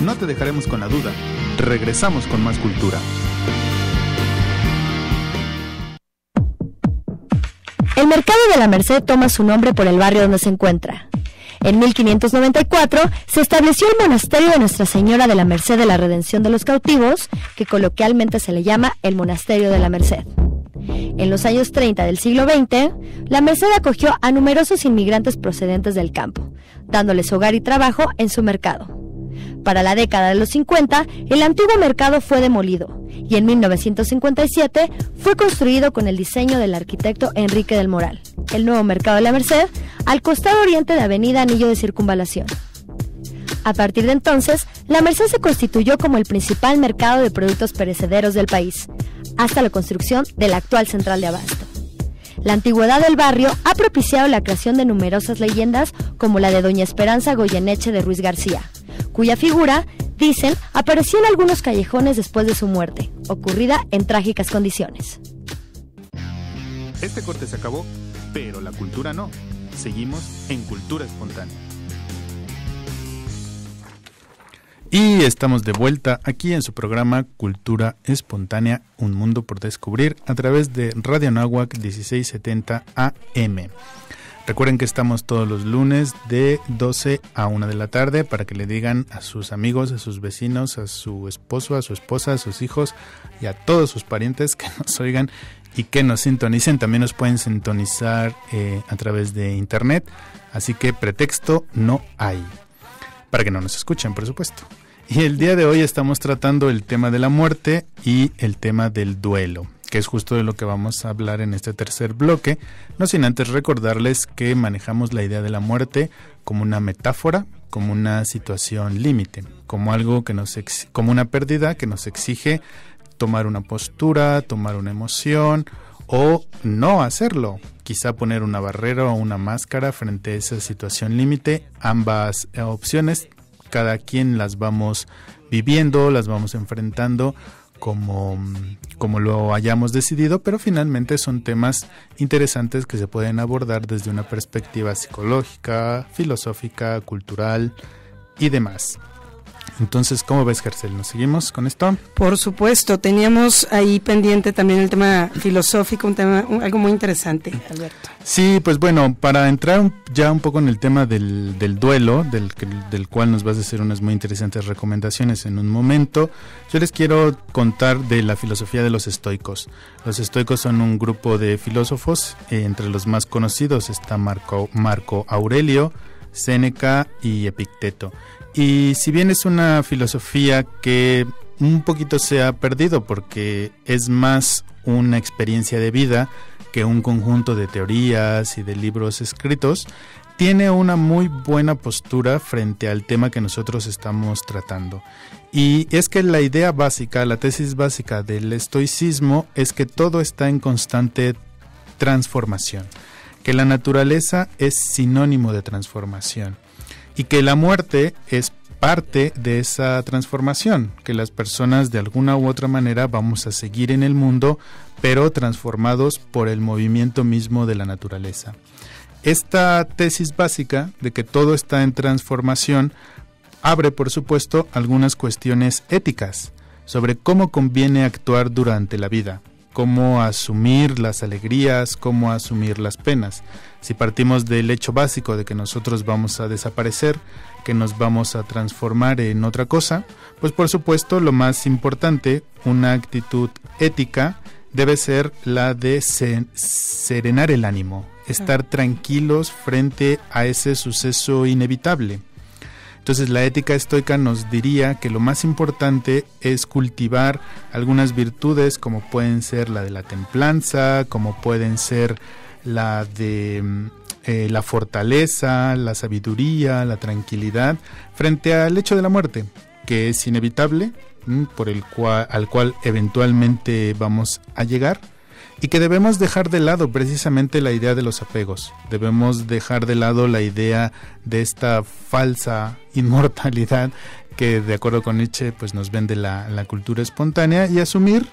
No te dejaremos con la duda. Regresamos con más cultura. El mercado de la Merced toma su nombre por el barrio donde se encuentra. En 1594 se estableció el monasterio de Nuestra Señora de la Merced de la Redención de los Cautivos, que coloquialmente se le llama el Monasterio de la Merced. En los años 30 del siglo XX, la Merced acogió a numerosos inmigrantes procedentes del campo, dándoles hogar y trabajo en su mercado. Para la década de los 50, el antiguo mercado fue demolido y en 1957 fue construido con el diseño del arquitecto Enrique del Moral, el nuevo mercado de la Merced, al costado oriente de Avenida Anillo de Circunvalación. A partir de entonces, la Merced se constituyó como el principal mercado de productos perecederos del país, hasta la construcción de la actual central de abasto. La antigüedad del barrio ha propiciado la creación de numerosas leyendas como la de Doña Esperanza Goyeneche de Ruiz García, cuya figura, dicen, apareció en algunos callejones después de su muerte, ocurrida en trágicas condiciones. Este corte se acabó, pero la cultura no. Seguimos en Cultura Espontánea. Y estamos de vuelta aquí en su programa Cultura Espontánea, un mundo por descubrir, a través de Radio Anáhuac 1670 AM. Recuerden que estamos todos los lunes de 12 a 1 de la tarde para que le digan a sus amigos, a sus vecinos, a su esposo, a su esposa, a sus hijos y a todos sus parientes que nos oigan y que nos sintonicen. También nos pueden sintonizar a través de internet, así que pretexto no hay, para que no nos escuchen, por supuesto. Y el día de hoy estamos tratando el tema de la muerte y el tema del duelo, que es justo de lo que vamos a hablar en este tercer bloque, no sin antes recordarles que manejamos la idea de la muerte como una metáfora, como una situación límite, como algo que como una pérdida que nos exige tomar una postura, tomar una emoción o no hacerlo, quizá poner una barrera o una máscara frente a esa situación límite. Ambas opciones, cada quien las vamos viviendo, las vamos enfrentando como lo hayamos decidido, pero finalmente son temas interesantes que se pueden abordar desde una perspectiva psicológica, filosófica, cultural y demás. Entonces, ¿cómo ves, Gercel? ¿Nos seguimos con esto? Por supuesto, teníamos ahí pendiente también el tema filosófico, algo muy interesante, Alberto. Sí, pues bueno, para entrar ya un poco en el tema del duelo, del cual nos vas a hacer unas muy interesantes recomendaciones en un momento, yo les quiero contar de la filosofía de los estoicos. Los estoicos son un grupo de filósofos, entre los más conocidos está Marco Aurelio, Séneca y Epicteto. Y si bien es una filosofía que un poquito se ha perdido porque es más una experiencia de vida que un conjunto de teorías y de libros escritos, tiene una muy buena postura frente al tema que nosotros estamos tratando. Y es que la idea básica, la tesis básica del estoicismo es que todo está en constante transformación, que la naturaleza es sinónimo de transformación y que la muerte es parte de esa transformación, que las personas de alguna u otra manera vamos a seguir en el mundo, pero transformados por el movimiento mismo de la naturaleza. Esta tesis básica de que todo está en transformación abre, por supuesto, algunas cuestiones éticas sobre cómo conviene actuar durante la vida, cómo asumir las alegrías, cómo asumir las penas. Si partimos del hecho básico de que nosotros vamos a desaparecer, que nos vamos a transformar en otra cosa, pues por supuesto lo más importante, una actitud ética, debe ser la de serenar el ánimo, estar tranquilos frente a ese suceso inevitable. Entonces la ética estoica nos diría que lo más importante es cultivar algunas virtudes como pueden ser la de la templanza, como pueden ser la de la fortaleza, la sabiduría, la tranquilidad frente al hecho de la muerte, que es inevitable, al cual eventualmente vamos a llegar. Y que debemos dejar de lado precisamente la idea de los apegos. Debemos dejar de lado la idea de esta falsa inmortalidad que, de acuerdo con Nietzsche, pues nos vende la cultura espontánea, y asumir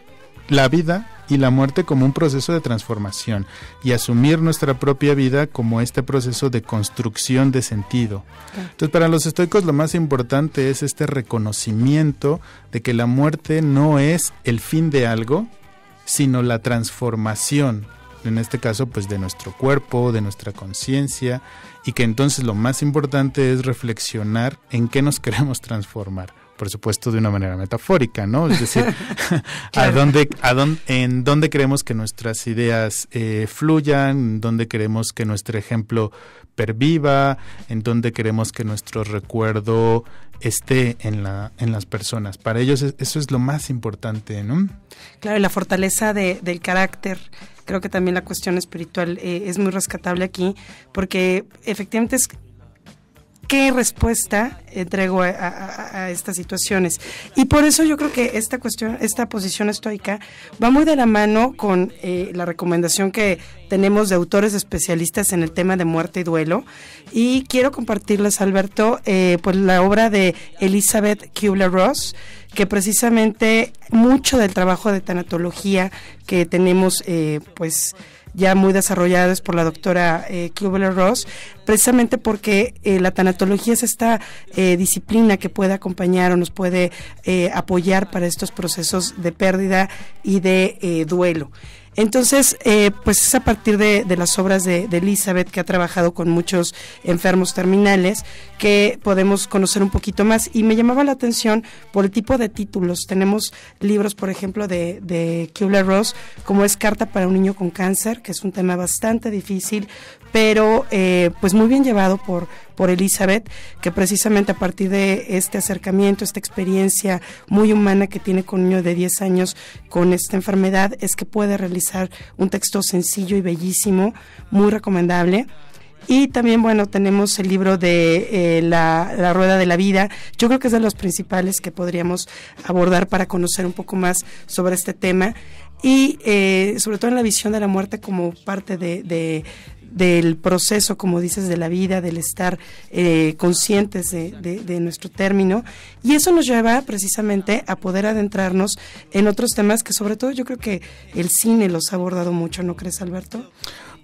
la vida y la muerte como un proceso de transformación, y asumir nuestra propia vida como este proceso de construcción de sentido. Entonces, para los estoicos lo más importante es este reconocimiento de que la muerte no es el fin de algo, sino la transformación, en este caso pues de nuestro cuerpo, de nuestra conciencia, y que entonces lo más importante es reflexionar en qué nos queremos transformar, por supuesto de una manera metafórica, ¿no? Es decir, claro. en dónde queremos que nuestras ideas fluyan, en dónde queremos que nuestro ejemplo perviva, en dónde queremos que nuestro recuerdo esté en las personas. Para ellos eso es lo más importante, ¿no? Claro, y la fortaleza del carácter. Creo que también la cuestión espiritual es muy rescatable aquí, porque efectivamente es qué respuesta entrego a estas situaciones. Y por eso yo creo que esta posición estoica va muy de la mano con la recomendación que tenemos de autores especialistas en el tema de muerte y duelo. Y quiero compartirles, Alberto, pues la obra de Elizabeth Kubler-Ross, que precisamente mucho del trabajo de tanatología que tenemos, pues ya muy desarrolladas por la doctora Kubler-Ross, precisamente porque la tanatología es esta disciplina que puede acompañar o nos puede apoyar para estos procesos de pérdida y de duelo. Entonces, pues es a partir de las obras de Elizabeth, que ha trabajado con muchos enfermos terminales, que podemos conocer un poquito más. Y me llamaba la atención por el tipo de títulos. Tenemos libros, por ejemplo, de Kübler-Ross, como es Carta para un niño con cáncer, que es un tema bastante difícil, pero pues muy bien llevado por Elizabeth, que precisamente a partir de este acercamiento, esta experiencia muy humana que tiene con un niño de 10 años con esta enfermedad, es que puede realizar un texto sencillo y bellísimo, muy recomendable. Y también, bueno, tenemos el libro de la Rueda de la Vida. Yo creo que es de los principales que podríamos abordar para conocer un poco más sobre este tema, y sobre todo en la visión de la muerte como parte del proceso, como dices, de la vida, del estar conscientes de nuestro término. Y eso nos lleva precisamente a poder adentrarnos en otros temas que sobre todo yo creo que el cine los ha abordado mucho, ¿no crees, Alberto?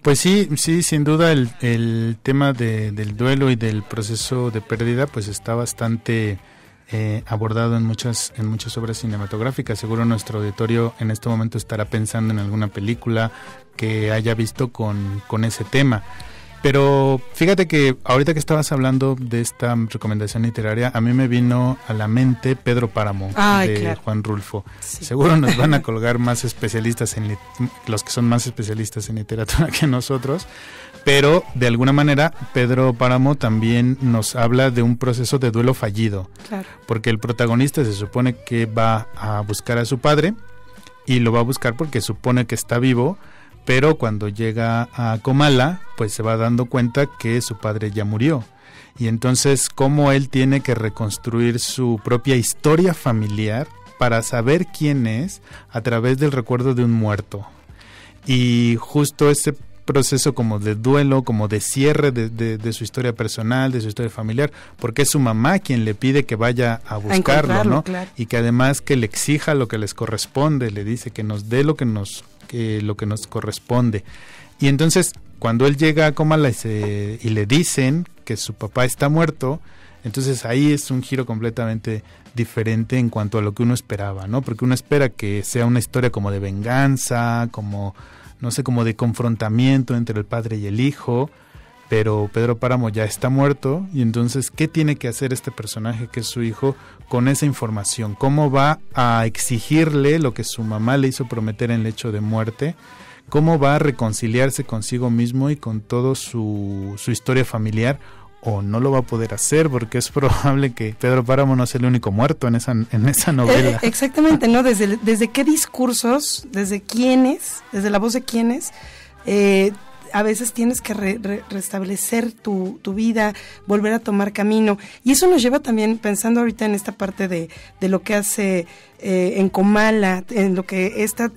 Pues sí, sin duda el tema del duelo y del proceso de pérdida pues está bastante abordado en muchas obras cinematográficas. Seguro nuestro auditorio en este momento estará pensando en alguna película que haya visto con ese tema. Pero fíjate que ahorita que estabas hablando de esta recomendación literaria, a mí me vino a la mente Pedro Páramo, claro, Juan Rulfo. Sí. Seguro nos van a colgar más especialistas los que son más especialistas en literatura que nosotros, pero de alguna manera Pedro Páramo también nos habla de un proceso de duelo fallido. Claro. Porque el protagonista se supone que va a buscar a su padre, y lo va a buscar porque supone que está vivo, pero cuando llega a Comala, pues se va dando cuenta que su padre ya murió. Y entonces, cómo él tiene que reconstruir su propia historia familiar para saber quién es a través del recuerdo de un muerto. Y justo ese proceso como de duelo, como de cierre de su historia personal, de su historia familiar, porque es su mamá quien le pide que vaya a buscarlo, ¿no? Claro. Y que además que le exija lo que les corresponde, le dice que nos dé lo que nos corresponde. Y entonces cuando él llega a Comala y le dicen que su papá está muerto, entonces ahí es un giro completamente diferente en cuanto a lo que uno esperaba, ¿no? Porque uno espera que sea una historia como de venganza, como de confrontamiento entre el padre y el hijo, pero Pedro Páramo ya está muerto. Y entonces, ¿qué tiene que hacer este personaje que es su hijo con esa información? ¿Cómo va a exigirle lo que su mamá le hizo prometer en lecho de muerte? ¿Cómo va a reconciliarse consigo mismo y con todo su historia familiar? ¿O no lo va a poder hacer? Porque es probable que Pedro Páramo no sea el único muerto en esa novela. Exactamente, ¿no? Desde qué discursos, desde quiénes, desde la voz de quiénes, a veces tienes que restablecer tu vida, volver a tomar camino. Y eso nos lleva también, pensando ahorita en esta parte de lo que hace en Comala, en lo que este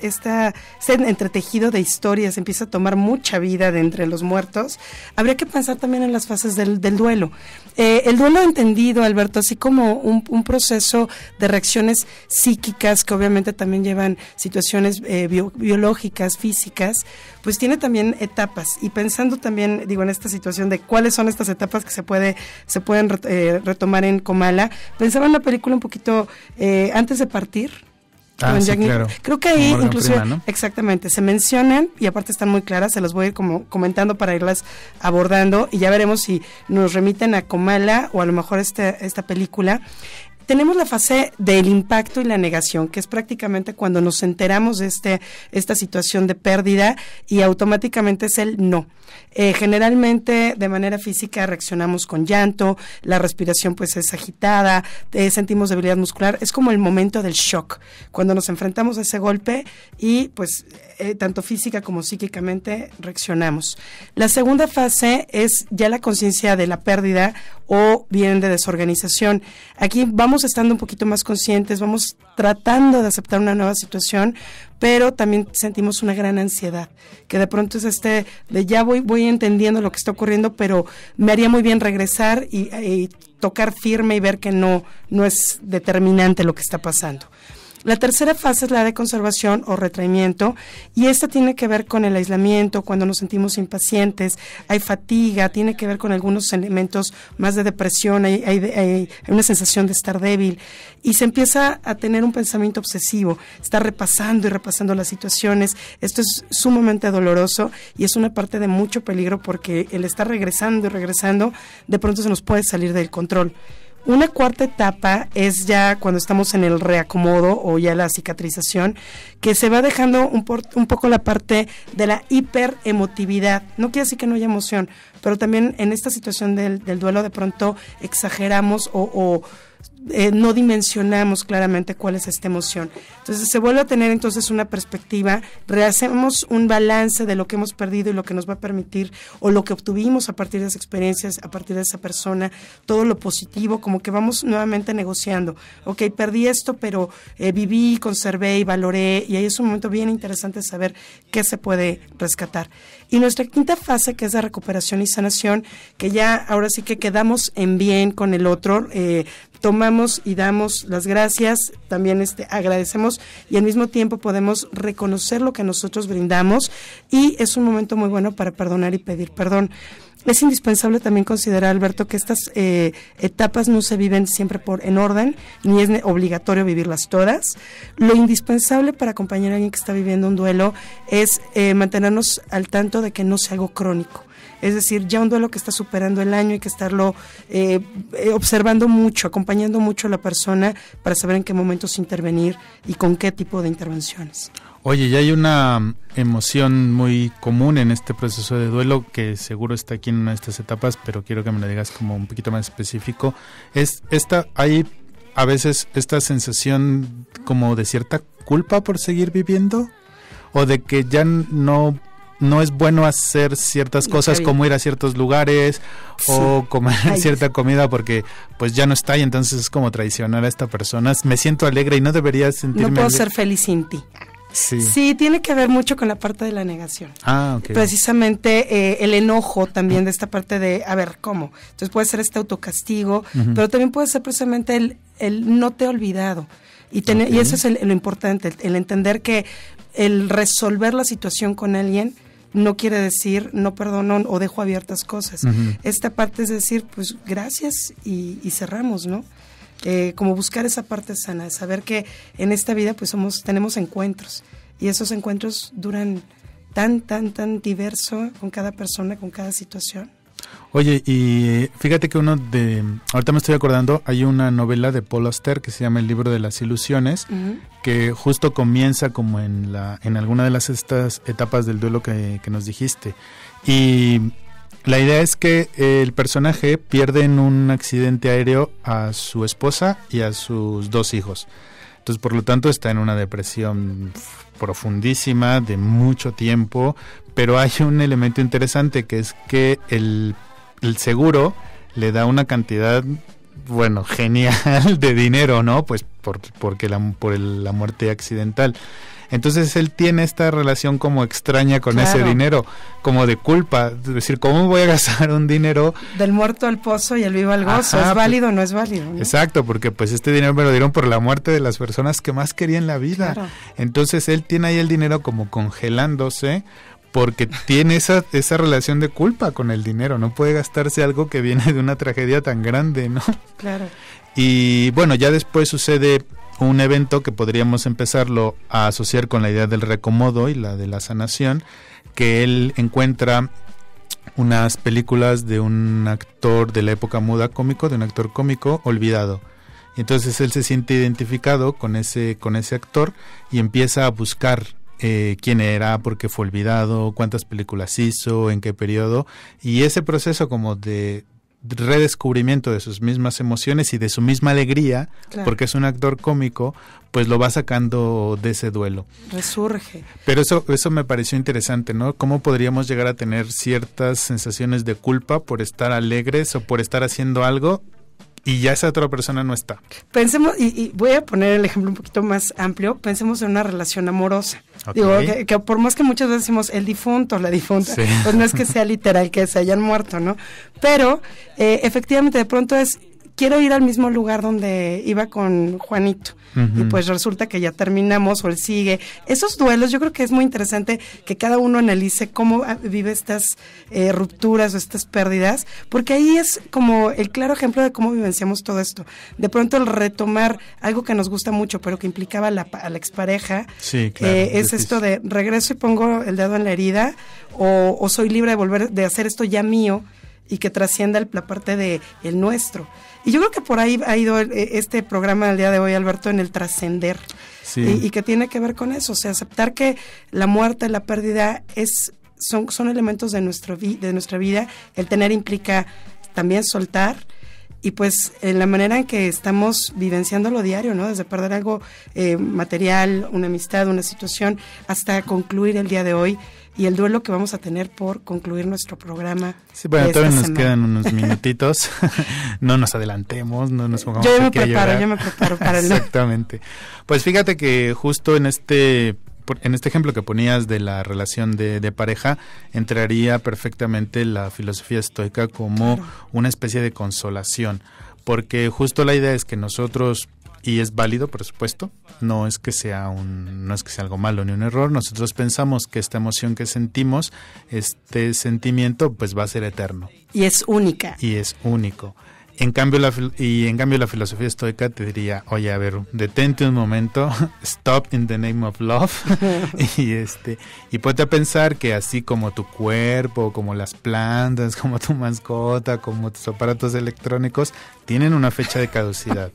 entretejido de historias empieza a tomar mucha vida de entre los muertos. Habría que pensar también en las fases del duelo. El duelo entendido, Alberto, así como un proceso de reacciones psíquicas que obviamente también llevan situaciones biológicas, físicas, pues tiene también etapas. Y pensando también, en esta situación de cuáles son estas etapas que se pueden retomar en Comala, pensaba en la película un poquito Antes de partir. Sí, claro. Creo que ahí inclusive, Freeman, ¿no? Exactamente, se mencionan y aparte están muy claras, se las voy a ir como comentando para irlas abordando y ya veremos si nos remiten a Comala o a lo mejor esta película. Tenemos la fase del impacto y la negación, que es prácticamente cuando nos enteramos de esta situación de pérdida y automáticamente es el no. Generalmente de manera física reaccionamos con llanto, la respiración pues es agitada, sentimos debilidad muscular, es como el momento del shock, cuando nos enfrentamos a ese golpe y pues tanto física como psíquicamente reaccionamos. La segunda fase es ya la conciencia de la pérdida o bien de desorganización. Aquí vamos estando un poquito más conscientes, vamos tratando de aceptar una nueva situación, pero también sentimos una gran ansiedad, que de pronto es de ya voy entendiendo lo que está ocurriendo, pero me haría muy bien regresar y tocar firme y ver que no es determinante lo que está pasando. La tercera fase es la de conservación o retraimiento, y esta tiene que ver con el aislamiento, cuando nos sentimos impacientes, hay fatiga, tiene que ver con algunos elementos más de depresión, hay una sensación de estar débil, y se empieza a tener un pensamiento obsesivo, está repasando y repasando las situaciones. Esto es sumamente doloroso y es una parte de mucho peligro, porque el estar regresando y regresando, de pronto se nos puede salir del control. Una cuarta etapa es ya cuando estamos en el reacomodo o ya la cicatrización, que se va dejando un poco la parte de la hiperemotividad. No quiere decir que no haya emoción, pero también en esta situación del duelo de pronto exageramos o no dimensionamos claramente cuál es esta emoción. Entonces se vuelve a tener entonces una perspectiva, rehacemos un balance de lo que hemos perdido y lo que nos va a permitir, o lo que obtuvimos a partir de esas experiencias, a partir de esa persona, todo lo positivo, como que vamos nuevamente negociando. Ok, perdí esto, pero viví, conservé y valoré, y ahí es un momento bien interesante saber qué se puede rescatar. Y nuestra quinta fase, que es la recuperación y sanación, que ya ahora sí que quedamos en bien con el otro, tomamos y damos las gracias, también agradecemos, y al mismo tiempo podemos reconocer lo que nosotros brindamos, y es un momento muy bueno para perdonar y pedir perdón. Es indispensable también considerar, Alberto, que estas etapas no se viven siempre en orden, ni es obligatorio vivirlas todas. Lo indispensable para acompañar a alguien que está viviendo un duelo es mantenernos al tanto de que no sea algo crónico. Es decir, ya un duelo que está superando el año, hay que estarlo observando mucho, acompañando mucho a la persona para saber en qué momentos intervenir y con qué tipo de intervenciones. Oye, ya hay una emoción muy común en este proceso de duelo que seguro está aquí en una de estas etapas, pero quiero que me lo digas como un poquito más específico. Hay a veces esta sensación como de cierta culpa por seguir viviendo, o de que ya no es bueno hacer ciertas cosas, como ir a ciertos lugares, sí, o comer cierta comida porque pues ya no está, y entonces es como traicionar a esta persona. Me siento alegre y no debería sentirme No puedo ser feliz sin ti. Sí, tiene que ver mucho con la parte de la negación. Okay. Precisamente el enojo también de esta parte de, a ver, ¿cómo? Entonces puede ser este autocastigo, pero también puede ser precisamente el no te he olvidado. Y eso es lo importante, el entender que el resolver la situación con alguien no quiere decir no perdono o dejo abiertas cosas. Esta parte es decir, pues gracias y cerramos, ¿no? Como buscar esa parte sana, saber que en esta vida pues tenemos encuentros, y esos encuentros duran tan diverso con cada persona, con cada situación. Oye, y fíjate que ahorita me estoy acordando, hay una novela de Paul Auster que se llama El libro de las ilusiones, que justo comienza como en alguna de estas etapas del duelo que nos dijiste, y la idea es que el personaje pierde en un accidente aéreo a su esposa y a sus 2 hijos. Entonces, por lo tanto, está en una depresión profundísima de mucho tiempo, pero hay un elemento interesante, que es que el seguro le da una cantidad, genial de dinero, ¿no? Pues por la muerte accidental. Entonces él tiene esta relación como extraña con ese dinero, como de culpa, es decir, ¿cómo voy a gastar un dinero? Del muerto al pozo y el vivo al gozo. ¿Es válido o no es válido? ¿No? Exacto, porque pues este dinero me lo dieron por la muerte de las personas que más quería en la vida. Claro. Entonces él tiene ahí el dinero como congelándose, porque tiene esa relación de culpa con el dinero, no puede gastarse algo que viene de una tragedia tan grande, ¿no? Claro. Y bueno, ya después sucede un evento que podríamos empezarlo a asociar con la idea del reacomodo y la de la sanación, que él encuentra unas películas de un actor de la época muda cómico, de un actor cómico olvidado. Y entonces él se siente identificado con ese actor y empieza a buscar quién era, por qué fue olvidado, cuántas películas hizo, en qué periodo, y ese proceso como de redescubrimiento de sus mismas emociones y de su misma alegría, claro, porque es un actor cómico, pues lo va sacando de ese duelo. Resurge. Pero eso me pareció interesante, ¿no? ¿Cómo podríamos llegar a tener ciertas sensaciones de culpa por estar alegres o por estar haciendo algo y ya esa otra persona no está? Pensemos, y voy a poner el ejemplo un poquito más amplio, pensemos en una relación amorosa. Okay. Digo, que por más que muchas veces decimos el difunto, la difunta, sí, pues no es que sea literal que se hayan muerto, ¿no? Pero efectivamente de pronto es quiero ir al mismo lugar donde iba con Juanito. Y pues resulta que ya terminamos o él sigue. Esos duelos, yo creo que es muy interesante que cada uno analice cómo vive estas rupturas o estas pérdidas, porque ahí es como el claro ejemplo de cómo vivenciamos todo esto. De pronto el retomar algo que nos gusta mucho, pero que implicaba a la expareja, sí, claro, es esto de regreso y pongo el dedo en la herida, o soy libre de volver, de hacer esto ya mío, y que trascienda la parte de el nuestro. Y yo creo que por ahí ha ido este programa del día de hoy, Alberto, en el trascender. Sí. Y que tiene que ver con eso, o sea, aceptar que la muerte, la pérdida son elementos de nuestra vida. El tener implica también soltar, y pues en la manera en que estamos vivenciando lo diario, ¿no? Desde perder algo material, una amistad, una situación, hasta concluir el día de hoy, y el duelo que vamos a tener por concluir nuestro programa. Sí, bueno, todavía nos quedan unos minutitos. No nos adelantemos, no nos pongamos yo me preparo para el... Exactamente. Pues fíjate que justo en este ejemplo que ponías de la relación de pareja, entraría perfectamente la filosofía estoica como una especie de consolación, porque justo la idea es que nosotros, y es válido, por supuesto, no es que sea algo malo ni un error, nosotros pensamos que esta emoción que sentimos, este sentimiento, pues va a ser eterno. Y es única. Y es único. En cambio la filosofía estoica te diría, oye, a ver, detente un momento, stop in the name of love, y ponte a pensar que así como tu cuerpo, como las plantas, como tu mascota, como tus aparatos electrónicos, tienen una fecha de caducidad.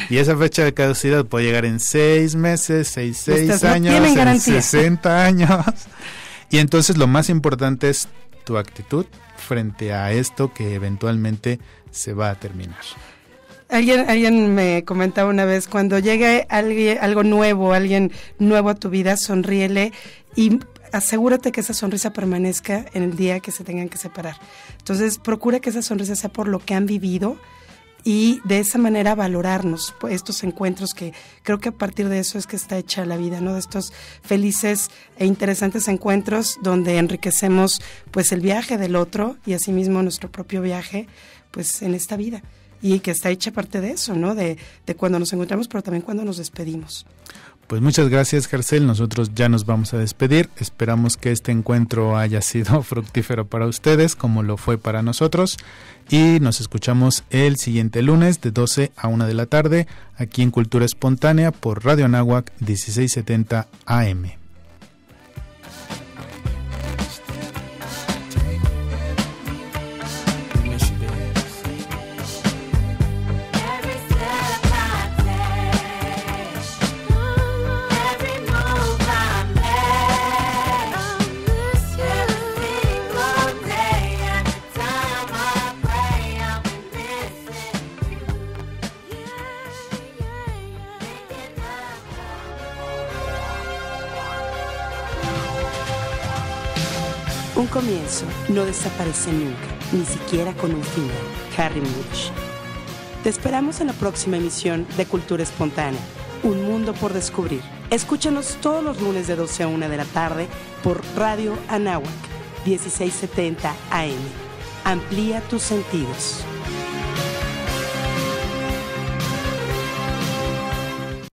Y esa fecha de caducidad puede llegar en 6 meses, 6 años, en 60 años. Y entonces lo más importante es tu actitud frente a esto que eventualmente se va a terminar. Alguien me comentaba una vez, cuando llegue alguien nuevo a tu vida, sonríele y asegúrate que esa sonrisa permanezca en el día que se tengan que separar. Entonces, procura que esa sonrisa sea por lo que han vivido, y de esa manera valorarnos estos encuentros, que creo que a partir de eso es que está hecha la vida, ¿no? De estos felices e interesantes encuentros donde enriquecemos pues el viaje del otro y asimismo nuestro propio viaje pues en esta vida, y que está hecha parte de eso, ¿no? De cuando nos encontramos, pero también cuando nos despedimos. Pues muchas gracias, Hercel. Nosotros ya nos vamos a despedir. Esperamos que este encuentro haya sido fructífero para ustedes, como lo fue para nosotros. Y nos escuchamos el siguiente lunes de 12 a 1 de la tarde, aquí en Cultura Espontánea por Radio Anáhuac 1670 AM. Un comienzo no desaparece nunca, ni siquiera con un final. Harry Mulisch. Te esperamos en la próxima emisión de Cultura Espontánea, un mundo por descubrir. Escúchanos todos los lunes de 12 a 1 de la tarde por Radio Anáhuac 1670 AM. Amplía tus sentidos.